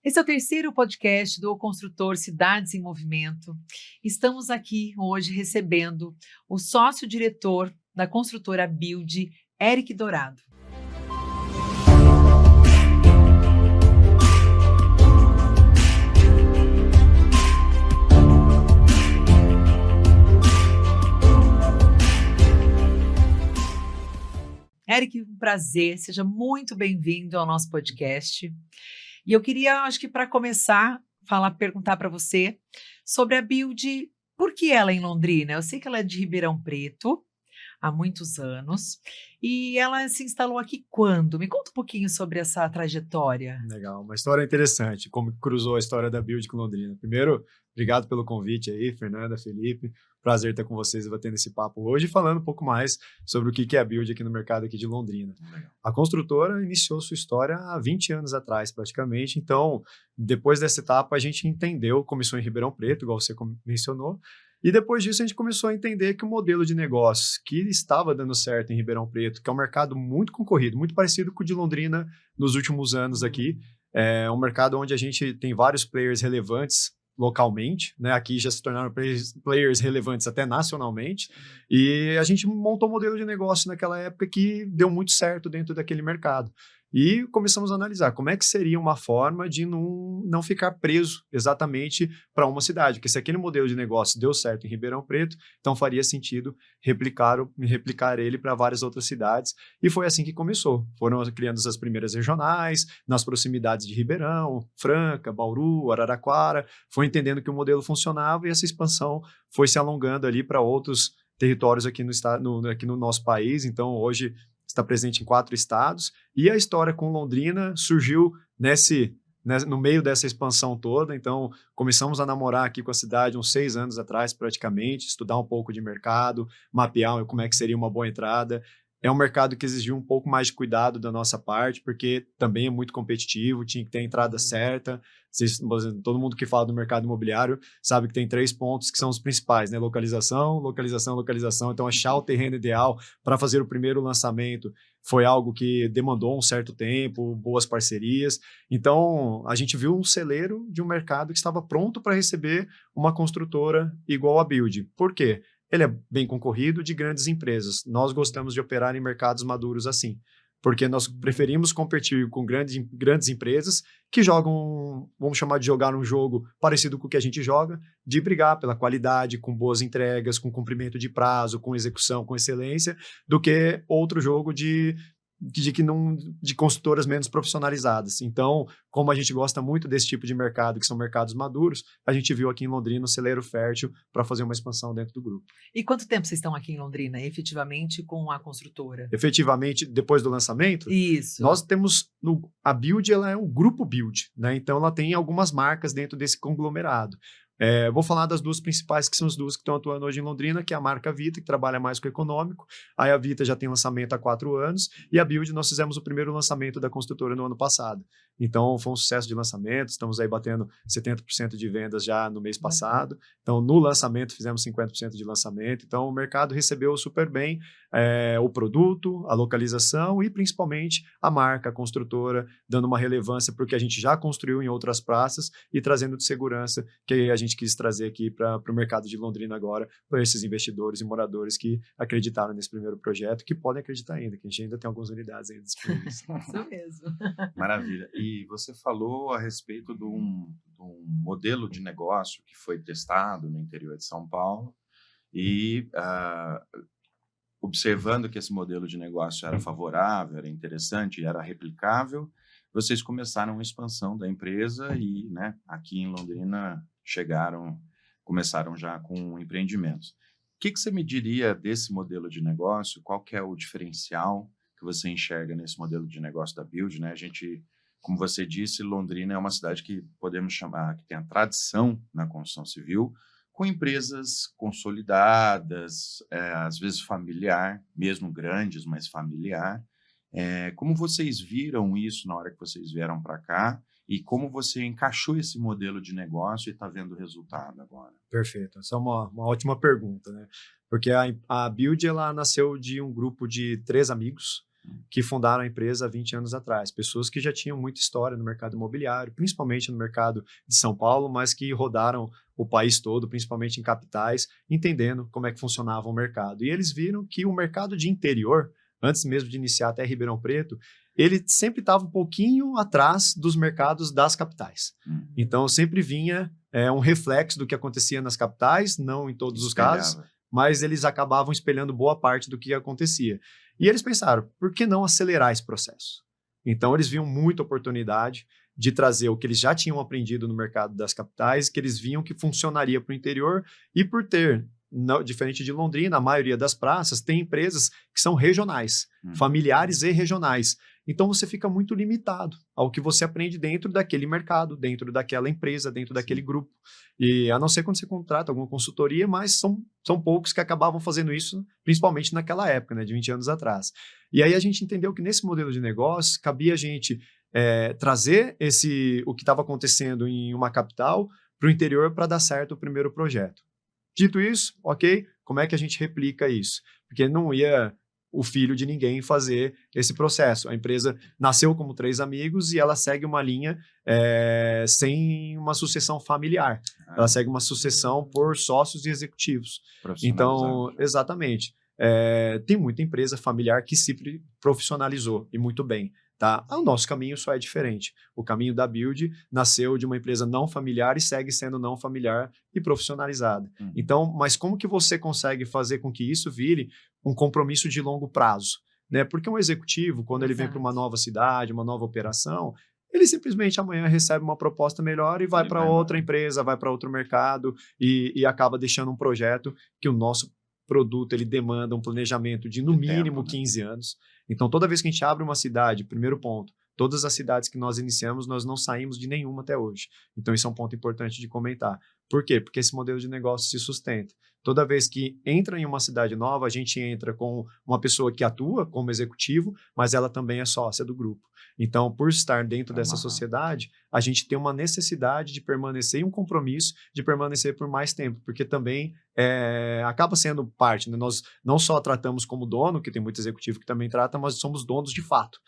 Esse é o terceiro podcast do Construtor Cidades em Movimento. Estamos aqui hoje recebendo o sócio-diretor da construtora Build, Eric Dourado. Eric, um prazer, seja muito bem-vindo ao nosso podcast. E eu queria, acho que para começar, perguntar para você sobre a Build, por que ela é em Londrina? Eu sei que ela é de Ribeirão Preto há muitos anos e ela se instalou aqui quando? Me conta um pouquinho sobre essa trajetória. Legal, uma história interessante, como cruzou a história da Build com Londrina. Primeiro, obrigado pelo convite aí, Fernanda, Felipe. Prazer estar com vocês e batendo esse papo hoje, falando um pouco mais sobre o que é a Build aqui no mercado aqui de Londrina. Legal. A construtora iniciou sua história há 20 anos atrás, praticamente. Então, depois dessa etapa, a gente entendeu, começou em Ribeirão Preto, igual você mencionou, e depois disso a gente começou a entender que o modelo de negócio que estava dando certo em Ribeirão Preto, que é um mercado muito concorrido, muito parecido com o de Londrina nos últimos anos aqui, é um mercado onde a gente tem vários players relevantes localmente, né? Aqui já se tornaram players relevantes até nacionalmente, e a gente montou um modelo de negócio naquela época que deu muito certo dentro daquele mercado. E começamos a analisar como é que seria uma forma de não ficar preso exatamente para uma cidade, porque se aquele modelo de negócio deu certo em Ribeirão Preto, então faria sentido replicar ele para várias outras cidades, e foi assim que começou. Foram criando as primeiras regionais, nas proximidades de Ribeirão, Franca, Bauru, Araraquara, foi entendendo que o modelo funcionava e essa expansão foi se alongando ali para outros territórios aqui aqui no nosso país. Então, hoje está presente em 4 estados, e a história com Londrina surgiu no meio dessa expansão toda. Então, começamos a namorar aqui com a cidade uns 6 anos atrás, praticamente, estudar um pouco de mercado, mapear como é que seria uma boa entrada. É um mercado que exigiu um pouco mais de cuidado da nossa parte, porque também é muito competitivo, tinha que ter a entrada certa. Todo mundo que fala do mercado imobiliário sabe que tem 3 pontos que são os principais, né? Localização, localização, localização. Então, achar o terreno ideal para fazer o primeiro lançamento foi algo que demandou um certo tempo, boas parcerias. Então, a gente viu um celeiro de um mercado que estava pronto para receber uma construtora igual a Build. Por quê? Ele é bem concorrido de grandes empresas. Nós gostamos de operar em mercados maduros assim, porque nós preferimos competir com grandes empresas que jogam, vamos chamar de jogar um jogo parecido com o que a gente joga, de brigar pela qualidade, com boas entregas, com cumprimento de prazo, com execução, com excelência, do que outro jogo de construtoras menos profissionalizadas. Então, como a gente gosta muito desse tipo de mercado, que são mercados maduros, a gente viu aqui em Londrina um celeiro fértil para fazer uma expansão dentro do grupo. E quanto tempo vocês estão aqui em Londrina, efetivamente, com a construtora? Efetivamente, depois do lançamento? Isso. Nós temos, a Build, ela é um grupo Build, né? Então ela tem algumas marcas dentro desse conglomerado. Vou falar das 2 principais, que são as 2 que estão atuando hoje em Londrina, que é a marca Vita, que trabalha mais com o econômico. Aí a Vita já tem lançamento há 4 anos, e a Build nós fizemos o primeiro lançamento da construtora no ano passado. Então foi um sucesso de lançamento, estamos aí batendo 70% de vendas já no mês passado. Então no lançamento fizemos 50% de lançamento. Então o mercado recebeu super bem o produto, a localização e principalmente a marca, a construtora, dando uma relevância para o que a gente já construiu em outras praças e trazendo de segurança que a gente quis trazer aqui para o mercado de Londrina agora, para esses investidores e moradores que acreditaram nesse primeiro projeto, que podem acreditar ainda, que a gente ainda tem algumas unidades ainda disponíveis. Isso mesmo. Maravilha. E você falou a respeito de um modelo de negócio que foi testado no interior de São Paulo e observando que esse modelo de negócio era favorável, era interessante e era replicável, vocês começaram a expansão da empresa e, né, aqui em Londrina começaram já com empreendimentos. O que você me diria desse modelo de negócio? Qual que é o diferencial que você enxerga nesse modelo de negócio da Build, né? A gente, como você disse, Londrina é uma cidade que podemos chamar, que tem a tradição na construção civil, com empresas consolidadas, às vezes familiar, mesmo grandes, mas familiar. Como vocês viram isso na hora que vocês vieram para cá e como você encaixou esse modelo de negócio e está vendo o resultado agora? Perfeito, essa é uma ótima pergunta, né? Porque a Build, ela nasceu de um grupo de 3 amigos que fundaram a empresa há 20 anos atrás. Pessoas que já tinham muita história no mercado imobiliário, principalmente no mercado de São Paulo, mas que rodaram o país todo, principalmente em capitais, entendendo como é que funcionava o mercado. E eles viram que o mercado de interior, antes mesmo de iniciar até Ribeirão Preto, ele sempre estava um pouquinho atrás dos mercados das capitais. Então, sempre vinha um reflexo do que acontecia nas capitais, não em todos os casos, mas eles acabavam espelhando boa parte do que acontecia. E eles pensaram, por que não acelerar esse processo? Então, eles viam muita oportunidade de trazer o que eles já tinham aprendido no mercado das capitais, que eles viam que funcionaria para o interior, e por ter, diferente de Londrina, a maioria das praças tem empresas que são regionais, familiares e regionais. Então, você fica muito limitado ao que você aprende dentro daquele mercado, dentro daquela empresa, dentro daquele grupo. E a não ser quando você contrata alguma consultoria, mas são poucos que acabavam fazendo isso, principalmente naquela época, né, de 20 anos atrás. E aí a gente entendeu que nesse modelo de negócio, cabia a gente trazer o que estava acontecendo em uma capital para o interior para dar certo o primeiro projeto. Dito isso, ok, como é que a gente replica isso? Porque não ia o filho de ninguém fazer esse processo. A empresa nasceu como 3 amigos e ela segue uma linha sem uma sucessão familiar. Ela segue uma sucessão por sócios e executivos. Então, exatamente. Tem muita empresa familiar que se profissionalizou e muito bem. Tá? O nosso caminho só é diferente. O caminho da Build nasceu de uma empresa não familiar e segue sendo não familiar e profissionalizada. Então, mas como que você consegue fazer com que isso vire um compromisso de longo prazo? Né? Porque um executivo, quando ele vem para uma nova cidade, uma nova operação, ele simplesmente amanhã recebe uma proposta melhor e vai para outra empresa, vai para outro mercado e acaba deixando um projeto que o nosso produto ele demanda um planejamento de no mínimo 15 anos. Então, toda vez que a gente abre uma cidade, primeiro ponto, todas as cidades que nós iniciamos, nós não saímos de nenhuma até hoje. Então, isso é um ponto importante de comentar. Por quê? Porque esse modelo de negócio se sustenta. Toda vez que entra em uma cidade nova, a gente entra com uma pessoa que atua como executivo, mas ela também é sócia do grupo. Então, por estar dentro dessa sociedade, a gente tem uma necessidade de permanecer e um compromisso de permanecer por mais tempo, porque também acaba sendo parte, né? Nós não só tratamos como dono, que tem muito executivo que também trata, mas somos donos de fato.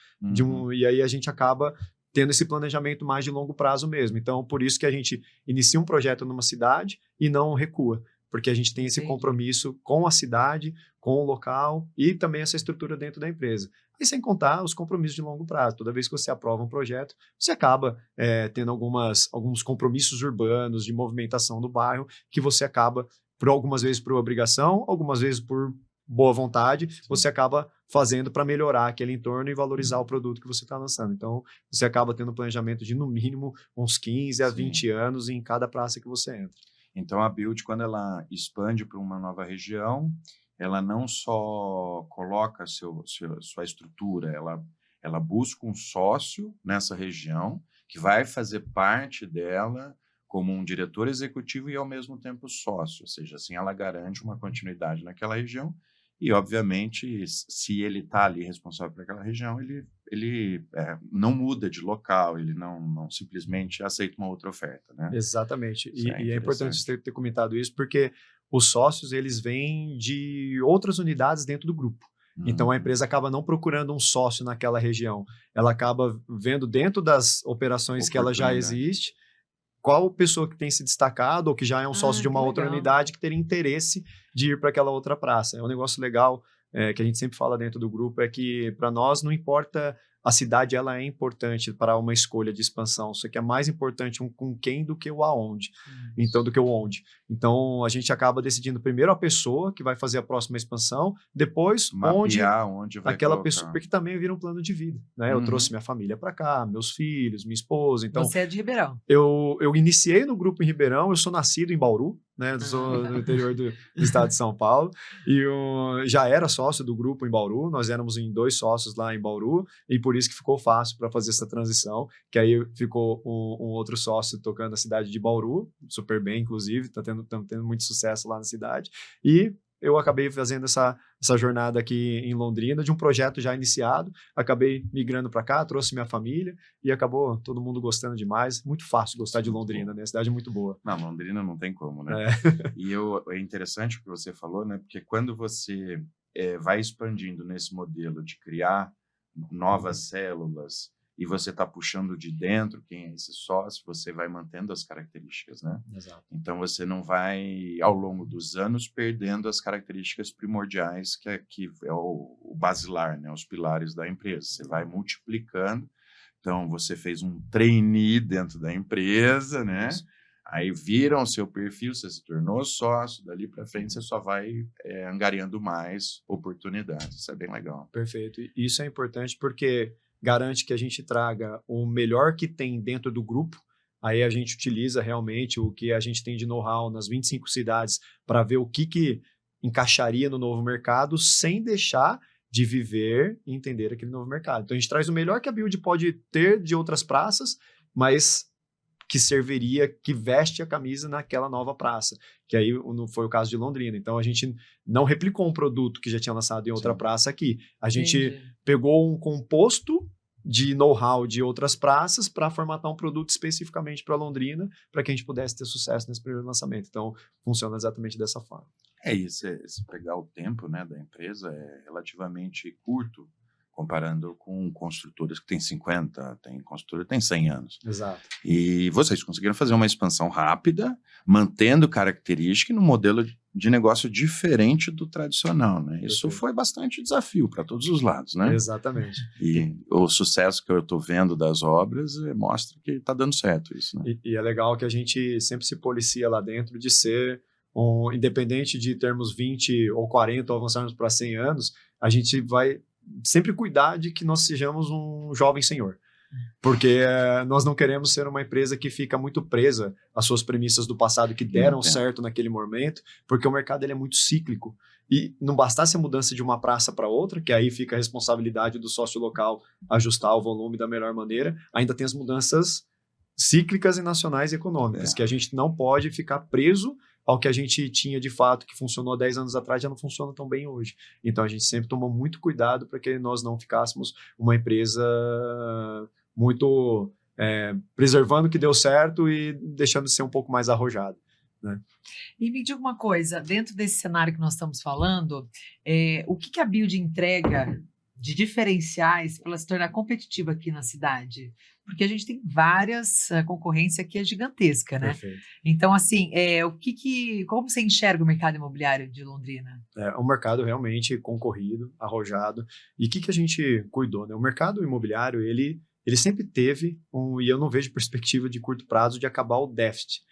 E aí a gente acaba tendo esse planejamento mais de longo prazo mesmo. Então, por isso que a gente inicia um projeto numa cidade e não recua, porque a gente tem esse compromisso com a cidade, com o local e também essa estrutura dentro da empresa. E sem contar os compromissos de longo prazo. Toda vez que você aprova um projeto, você acaba tendo alguns compromissos urbanos de movimentação do bairro que você acaba, por algumas vezes por obrigação, algumas vezes por boa vontade, você acaba fazendo para melhorar aquele entorno e valorizar o produto que você está lançando. Então, você acaba tendo um planejamento de, no mínimo, uns 15 a 20 anos em cada praça que você entra. Então, a Build, quando ela expande para uma nova região, ela não só coloca sua estrutura, ela busca um sócio nessa região que vai fazer parte dela como um diretor executivo e, ao mesmo tempo, sócio. Ou seja, assim, ela garante uma continuidade naquela região e, obviamente, se ele está ali responsável por aquela região, ele não muda de local, ele não simplesmente aceita uma outra oferta, né? Exatamente. E é importante você ter comentado isso, porque os sócios, eles vêm de outras unidades dentro do grupo. Então, a empresa acaba não procurando um sócio naquela região. Ela acaba vendo dentro das operações que ela já existe, qual pessoa que tem se destacado ou que já é um sócio de uma outra unidade que teria interesse de ir para aquela outra praça. É um negócio legal que a gente sempre fala dentro do grupo, é que para nós não importa, a cidade ela é importante para uma escolha de expansão, só que é mais importante um com quem do que o aonde, então do que o onde. Então a gente acaba decidindo primeiro a pessoa que vai fazer a próxima expansão, depois onde vai aquela colocar. Pessoa, porque também vira um plano de vida, né? Eu trouxe minha família para cá, meus filhos, minha esposa, então você é de Ribeirão. Eu iniciei no grupo em Ribeirão, eu sou nascido em Bauru, né? Eu sou do interior do estado de São Paulo, e eu já era sócio do grupo em Bauru, nós éramos em 2 sócios lá em Bauru, e por isso que ficou fácil para fazer essa transição, que aí ficou um outro sócio tocando a cidade de Bauru, super bem, inclusive, estamos tendo muito sucesso lá na cidade, e eu acabei fazendo essa jornada aqui em Londrina, de um projeto já iniciado, acabei migrando para cá, trouxe minha família e acabou todo mundo gostando demais. Muito fácil gostar de Londrina, né? A cidade é muito boa. Não, Londrina não tem como, né? E é interessante o que você falou, né? Porque quando você vai expandindo nesse modelo de criar novas células, e você está puxando de dentro quem é esse sócio, você vai mantendo as características, né? Exato. Então, você não vai, ao longo dos anos, perdendo as características primordiais, que é o basilar, né? Os pilares da empresa. Você vai multiplicando. Então, você fez um trainee dentro da empresa, né? Isso. Aí viram o seu perfil, você se tornou sócio, dali para frente você só vai angariando mais oportunidades. Isso é bem legal. Perfeito. E isso é importante porque garante que a gente traga o melhor que tem dentro do grupo. Aí a gente utiliza realmente o que a gente tem de know-how nas 25 cidades para ver o que encaixaria no novo mercado sem deixar de viver e entender aquele novo mercado. Então a gente traz o melhor que a Build pode ter de outras praças, mas que serviria, que veste a camisa naquela nova praça, que aí não foi o caso de Londrina. Então a gente não replicou um produto que já tinha lançado em outra praça aqui. A gente pegou um composto de know-how de outras praças para formatar um produto especificamente para Londrina, para que a gente pudesse ter sucesso nesse primeiro lançamento. Então funciona exatamente dessa forma. Se pegar o tempo, né, da empresa é relativamente curto, comparando com construtoras que têm 50, tem construtora que tem 100 anos. Exato. E vocês conseguiram fazer uma expansão rápida, mantendo característica no modelo de negócio diferente do tradicional, né? Isso foi bastante desafio para todos os lados, né? Exatamente. E o sucesso que eu estou vendo das obras mostra que está dando certo isso, né? E é legal que a gente sempre se policia lá dentro de ser independente de termos 20 ou 40 ou avançarmos para 100 anos, a gente vai sempre cuidar de que nós sejamos um jovem senhor. Porque nós não queremos ser uma empresa que fica muito presa às suas premissas do passado que deram certo naquele momento, porque o mercado ele é muito cíclico. E não bastasse a mudança de uma praça para outra, que aí fica a responsabilidade do sócio local ajustar o volume da melhor maneira, ainda tem as mudanças cíclicas e nacionais e econômicas, que a gente não pode ficar preso ao que a gente tinha de fato, que funcionou 10 anos atrás, já não funciona tão bem hoje. Então, a gente sempre tomou muito cuidado para que nós não ficássemos uma empresa muito preservando o que deu certo e deixando de ser um pouco mais arrojado, né? E me diga uma coisa, dentro desse cenário que nós estamos falando, o que a Build entrega de diferenciais para ela se tornar competitiva aqui na cidade? Porque a gente tem várias, a concorrência aqui é gigantesca, né? Perfeito. Então, assim, como você enxerga o mercado imobiliário de Londrina? É um mercado realmente concorrido, arrojado. E o que a gente cuidou, né? O mercado imobiliário, ele sempre teve, e eu não vejo perspectiva de curto prazo de acabar o déficit.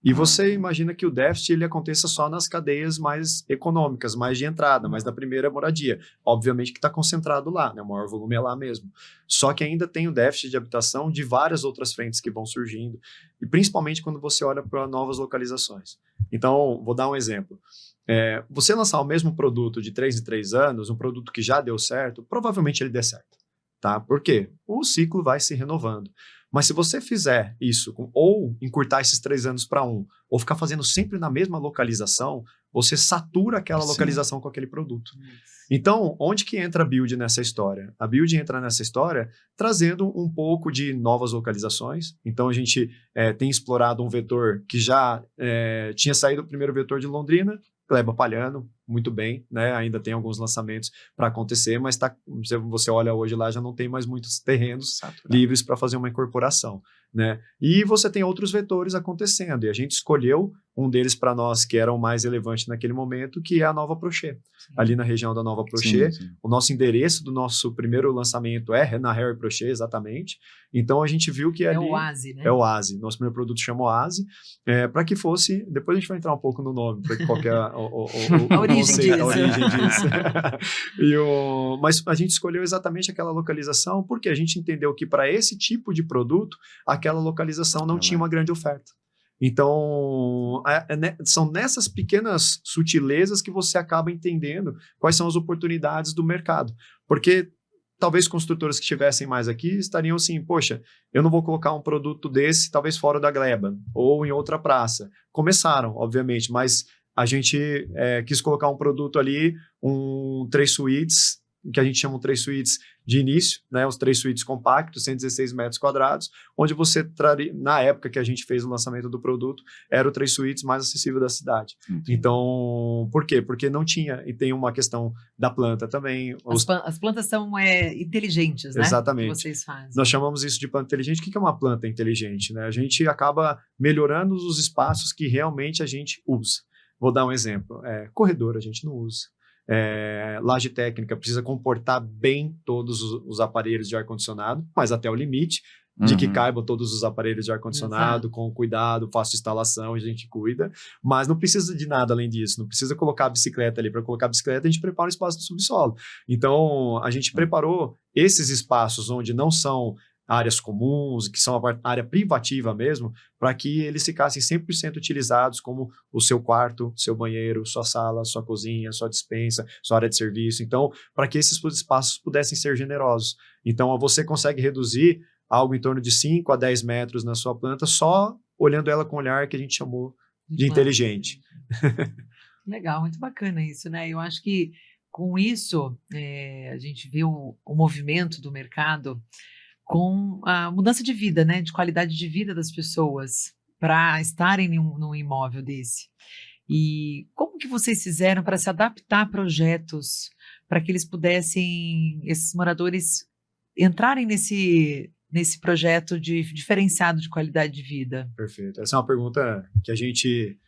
E você imagina que o déficit ele aconteça só nas cadeias mais econômicas, mais de entrada, mais da primeira moradia. Obviamente que está concentrado lá, né? O maior volume é lá mesmo. Só que ainda tem o déficit de habitação de várias outras frentes que vão surgindo, e principalmente quando você olha para novas localizações. Então, vou dar um exemplo. Você lançar o mesmo produto de 3 em 3 anos, um produto que já deu certo, provavelmente ele dê certo. Tá? Por quê? O ciclo vai se renovando. Mas se você fizer isso, ou encurtar esses 3 anos para 1, ou ficar fazendo sempre na mesma localização, você satura aquela localização com aquele produto. Então, onde que entra a Build nessa história? A Build entra nessa história trazendo um pouco de novas localizações. Então, a gente tem explorado um vetor que já tinha saído o primeiro vetor de Londrina, Gleba Palhano, muito bem, né? Ainda tem alguns lançamentos para acontecer, mas você olha hoje lá, já não tem mais muitos terrenos livres para fazer uma incorporação, né? E você tem outros vetores acontecendo, e a gente escolheu um deles para nós que era o mais relevante naquele momento, que é a Nova Prochê. Ali na região da Nova Prochê, o nosso endereço do nosso primeiro lançamento é na Harry Prochê, exatamente. Então a gente viu que ali... É o Oasi, né? É o Oasi. Nosso primeiro produto chama Oasi, para que fosse... Depois a gente vai entrar um pouco no nome, para qual que é a origem disso. Mas a gente escolheu exatamente aquela localização porque a gente entendeu que para esse tipo de produto, aquela localização não tinha uma grande oferta. Então, são nessas pequenas sutilezas que você acaba entendendo quais são as oportunidades do mercado. Porque talvez construtores que estivessem mais aqui estariam assim, poxa, eu não vou colocar um produto desse talvez fora da Gleba ou em outra praça. Começaram, obviamente, mas a gente quis colocar um produto ali, 3 suítes, que a gente chama 3 suítes de início, né, os 3 suítes compactos, 116 metros quadrados, onde você traria, na época que a gente fez o lançamento do produto, era o 3 suítes mais acessível da cidade. Então, por quê? Porque não tinha, e tem uma questão da planta também. As plantas são inteligentes, né? Exatamente. Que vocês fazem. Nós chamamos isso de planta inteligente. O que é uma planta inteligente, né? A gente acaba melhorando os espaços que realmente a gente usa. Vou dar um exemplo. Corredor a gente não usa. Laje técnica precisa comportar bem todos os aparelhos de ar-condicionado, mas até o limite de que caibam todos os aparelhos de ar-condicionado, com cuidado, fácil instalação, a gente cuida, mas não precisa de nada além disso, não precisa colocar a bicicleta ali. Para colocar a bicicleta, a gente prepara um espaço do subsolo. Então, a gente preparou esses espaços onde não são áreas comuns, que são a área privativa mesmo, para que eles ficassem 100% utilizados como o seu quarto, seu banheiro, sua sala, sua cozinha, sua despensa, sua área de serviço. Então, para que esses espaços pudessem ser generosos. Então, você consegue reduzir algo em torno de 5 a 10 metros na sua planta, só olhando ela com um olhar que a gente chamou de inteligente. Legal, muito bacana isso, né? Eu acho que com isso, a gente vê o movimento do mercado com a mudança de vida, né? De qualidade de vida das pessoas para estarem num imóvel desse. E como que vocês fizeram para se adaptar a projetos para que eles pudessem, esses moradores, entrarem nesse projeto diferenciado de qualidade de vida? Perfeito. Essa é uma pergunta que a gente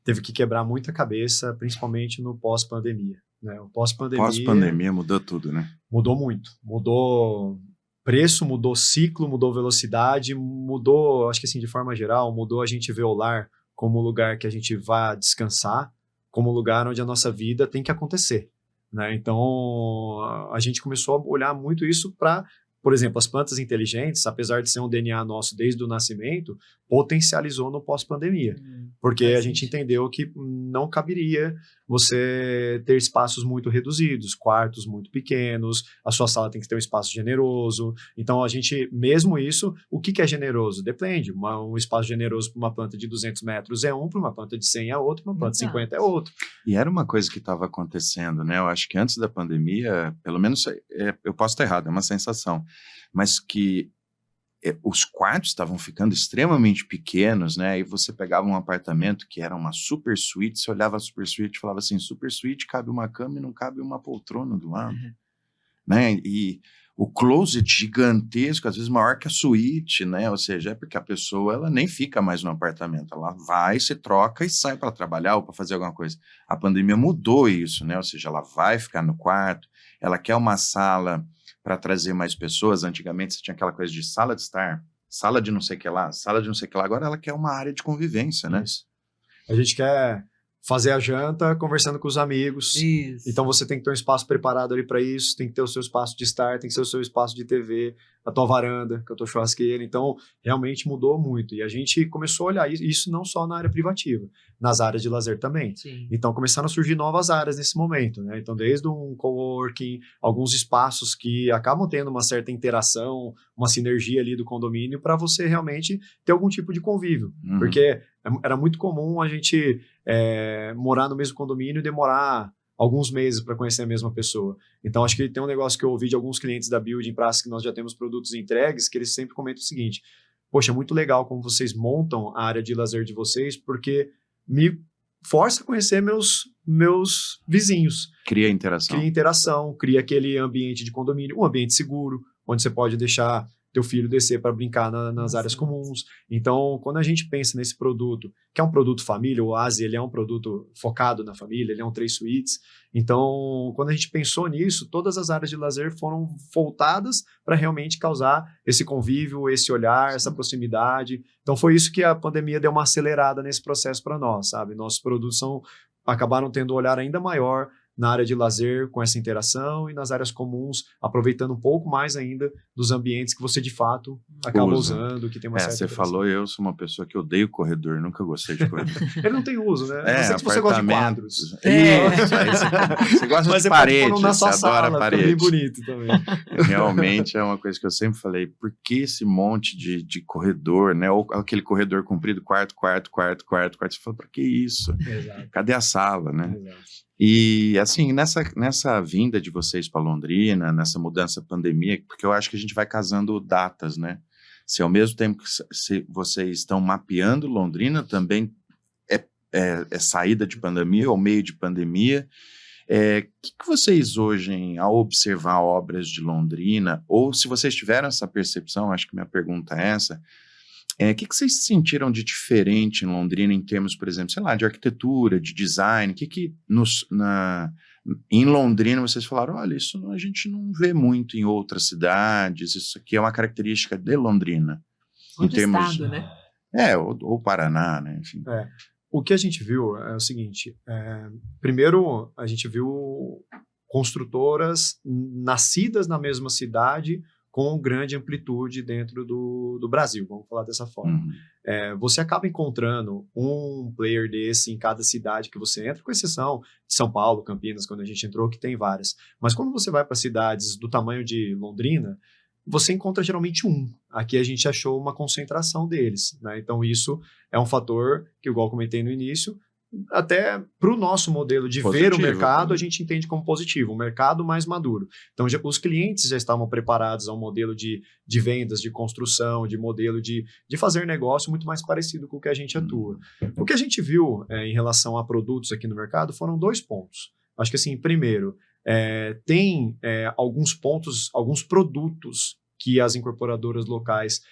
teve que quebrar muita cabeça, principalmente no pós-pandemia, né? O pós-pandemia mudou tudo, né? Mudou muito. Mudou preço, mudou ciclo, mudou velocidade, mudou, acho que assim, de forma geral, mudou a gente ver o lar como lugar que a gente vai descansar, como lugar onde a nossa vida tem que acontecer, né? Então, a gente começou a olhar muito isso para, por exemplo, as plantas inteligentes, apesar de ser um DNA nosso desde o nascimento, potencializou no pós-pandemia. Porque a gente entendeu que não caberia você ter espaços muito reduzidos, quartos muito pequenos, a sua sala tem que ter um espaço generoso. Então, a gente, mesmo isso, o que é generoso? Depende. Um espaço generoso para uma planta de 200 metros é um, para uma planta de 100 é outro, uma planta de 50 é outro. E era uma coisa que estava acontecendo, né? Eu acho que antes da pandemia, pelo menos eu posso estar errado, é uma sensação, mas que os quartos estavam ficando extremamente pequenos, né? E você pegava um apartamento que era uma super suíte, você olhava a super suíte e falava assim, super suíte, cabe uma cama e não cabe uma poltrona do lado, né? E o closet gigantesco, às vezes maior que a suíte, né? Ou seja, é porque a pessoa ela nem fica mais no apartamento, ela vai, se troca e sai para trabalhar ou para fazer alguma coisa. A pandemia mudou isso, né? Ou seja, ela vai ficar no quarto, ela quer uma sala para trazer mais pessoas. Antigamente você tinha aquela coisa de sala de estar, sala de não sei o que lá, sala de não sei o que lá. Agora ela quer uma área de convivência, né? Isso. A gente quer fazer a janta conversando com os amigos. Isso. Então você tem que ter um espaço preparado ali para isso, tem que ter o seu espaço de estar, tem que ter o seu espaço de TV, a tua varanda, que é a tua churrasqueira. Então, realmente mudou muito. E a gente começou a olhar isso não só na área privativa, nas áreas de lazer também. Sim. Então, começaram a surgir novas áreas nesse momento, né? Então, desde um coworking, alguns espaços que acabam tendo uma certa interação, uma sinergia ali do condomínio para você realmente ter algum tipo de convívio. Porque era muito comum a gente morar no mesmo condomínio e demorar alguns meses para conhecer a mesma pessoa. Então, acho que tem um negócio que eu ouvi de alguns clientes da Build em praça, que nós já temos produtos entregues, que eles sempre comentam o seguinte: poxa, é muito legal como vocês montam a área de lazer de vocês, porque me força a conhecer meus vizinhos. Cria interação. Cria aquele ambiente de condomínio, um ambiente seguro, onde você pode deixar teu filho descer para brincar nas áreas comuns. Então, quando a gente pensa nesse produto, que é um produto família, o Oasi, ele é um produto focado na família, ele é um 3 suítes. Então, quando a gente pensou nisso, todas as áreas de lazer foram voltadas para realmente causar esse convívio, esse olhar, essa proximidade. Então, foi isso que a pandemia deu uma acelerada nesse processo para nós, sabe? Nossos produtos acabaram tendo um olhar ainda maior na área de lazer com essa interação e nas áreas comuns, aproveitando um pouco mais ainda dos ambientes que você de fato acaba usando, que tem uma certa você interação. falou, eu sou uma pessoa que odeio corredor, nunca gostei de corredor. Ele não tem uso, né? Não sei se você gosta de quadros. Isso, aí você gosta de parede, você adora parede. Bem bonito também. Realmente é uma coisa que eu sempre falei, por que esse monte de corredor, né? Ou aquele corredor comprido, quarto, você fala, pra que isso? Exato. Cadê a sala, né? Exato. E, assim, nessa vinda de vocês para Londrina, nessa mudança pandemia, porque eu acho que a gente vai casando datas, né? Se ao mesmo tempo que se vocês estão mapeando Londrina, também é saída de pandemia ou meio de pandemia. Que vocês hoje, ao observar obras de Londrina, ou se vocês tiveram essa percepção, acho que minha pergunta é essa, que vocês sentiram de diferente em Londrina em termos, por exemplo, sei lá, de arquitetura, de design? Em Londrina vocês falaram, olha, isso a gente não vê muito em outras cidades, isso aqui é uma característica de Londrina. Ou de estado, né? Ou Paraná, né, enfim. O que a gente viu é o seguinte, primeiro a gente viu construtoras nascidas na mesma cidade com grande amplitude dentro do Brasil, vamos falar dessa forma. Você acaba encontrando um player desse em cada cidade que você entra, com exceção de São Paulo, Campinas, quando a gente entrou, que tem várias. Mas quando você vai para cidades do tamanho de Londrina, você encontra geralmente um. Aqui a gente achou uma concentração deles, né? Então isso é um fator que, igual comentei no início, até para o nosso modelo de ver o mercado, a gente entende como positivo, um mercado mais maduro. Então os clientes já estavam preparados a um modelo de vendas, de construção, de modelo de fazer negócio muito mais parecido com o que a gente atua. O que a gente viu em relação a produtos aqui no mercado foram 2 pontos. Acho que assim, primeiro, tem alguns pontos, alguns produtos que as incorporadoras locais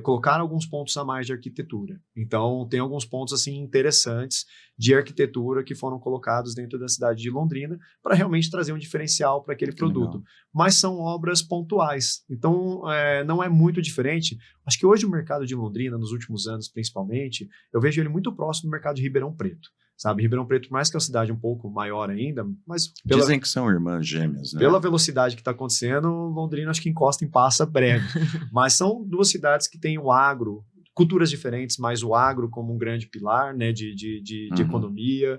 colocaram alguns pontos a mais de arquitetura. Então, tem alguns pontos assim interessantes de arquitetura que foram colocados dentro da cidade de Londrina para realmente trazer um diferencial para aquele produto. Legal. Mas são obras pontuais. Então, não é muito diferente. Acho que hoje o mercado de Londrina, nos últimos anos principalmente, eu vejo ele muito próximo do mercado de Ribeirão Preto. Sabe, Ribeirão Preto, mais que é uma cidade um pouco maior ainda, mas... Dizem que são irmãs gêmeas, né? Pela velocidade que está acontecendo, Londrina acho que encosta em passa breve. Mas são 2 cidades que têm o agro, culturas diferentes, mas o agro como um grande pilar, né, de economia.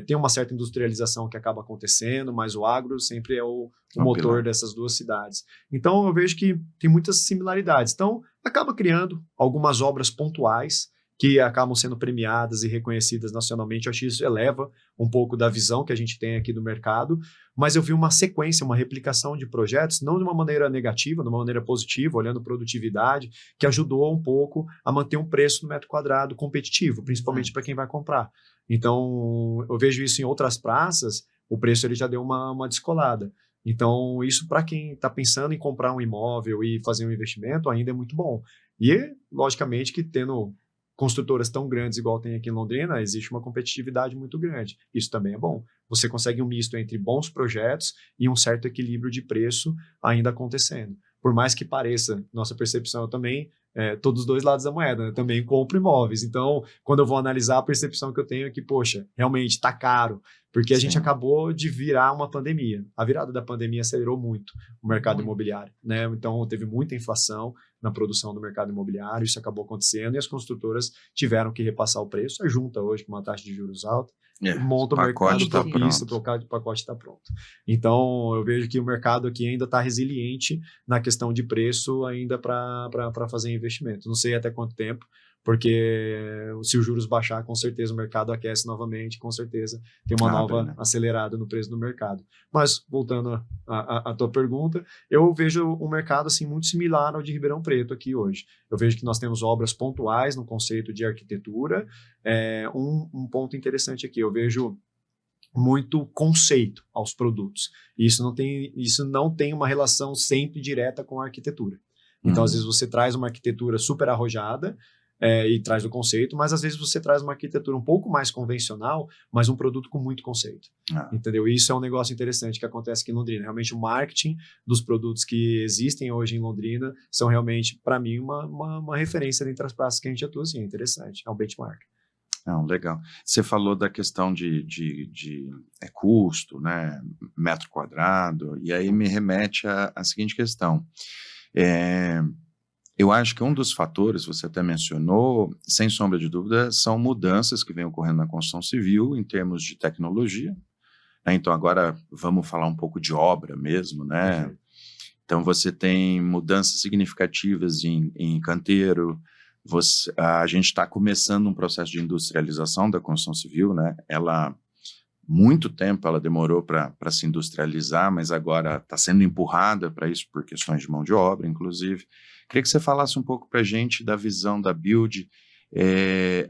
Tem uma certa industrialização que acaba acontecendo, mas o agro sempre é o motor pilar dessas 2 cidades. Então, eu vejo que tem muitas similaridades. Então, acaba criando algumas obras pontuais que acabam sendo premiadas e reconhecidas nacionalmente. Eu acho que isso eleva um pouco da visão que a gente tem aqui do mercado, mas eu vi uma sequência, uma replicação de projetos, não de uma maneira negativa, de uma maneira positiva, olhando produtividade, que ajudou um pouco a manter um preço no metro quadrado competitivo, principalmente para quem vai comprar. Então, eu vejo isso em outras praças, o preço ele já deu uma descolada. Então, isso para quem está pensando em comprar um imóvel e fazer um investimento ainda é muito bom. E, logicamente, que tendo construtoras tão grandes igual tem aqui em Londrina, existe uma competitividade muito grande. Isso também é bom. Você consegue um misto entre bons projetos e um certo equilíbrio de preço ainda acontecendo. Por mais que pareça, nossa percepção também, todos os 2 lados da moeda, né? Também compro imóveis. Então, quando eu vou analisar, a percepção que eu tenho é que, poxa, realmente está caro, porque a gente acabou de virar uma pandemia. A virada da pandemia acelerou muito o mercado imobiliário, né? Então, teve muita inflação na produção do mercado imobiliário, isso acabou acontecendo e as construtoras tiveram que repassar o preço. A junta hoje, com uma taxa de juros alta, monta o mercado propício, o pacote está pronto. Então, eu vejo que o mercado aqui ainda está resiliente na questão de preço ainda para fazer investimento. Não sei até quanto tempo, porque se os juros baixar, com certeza o mercado aquece novamente, com certeza tem uma nova acelerada no preço do mercado. Mas, voltando à tua pergunta, eu vejo um mercado assim, muito similar ao de Ribeirão Preto aqui hoje. Eu vejo que nós temos obras pontuais no conceito de arquitetura. Um ponto interessante aqui, eu vejo muito conceito aos produtos. E isso não tem uma relação sempre direta com a arquitetura. Então, às vezes você traz uma arquitetura super arrojada, e traz o conceito, mas às vezes você traz uma arquitetura um pouco mais convencional, mas um produto com muito conceito. Entendeu? Isso é um negócio interessante que acontece aqui em Londrina. Realmente o marketing dos produtos que existem hoje em Londrina são realmente, para mim, uma referência dentre as praças que a gente atua, assim, é interessante, é um benchmark. Não, legal. Você falou da questão de custo, né, metro quadrado, e aí me remete à seguinte questão. Eu acho que um dos fatores, você até mencionou, sem sombra de dúvida, são mudanças que vêm ocorrendo na construção civil em termos de tecnologia. Então, agora vamos falar um pouco de obra mesmo, né? Então, você tem mudanças significativas em canteiro, a gente está começando um processo de industrialização da construção civil, né? Ela muito tempo ela demorou para se industrializar, mas agora está sendo empurrada para isso por questões de mão de obra, inclusive. Queria que você falasse um pouco para a gente da visão da Build,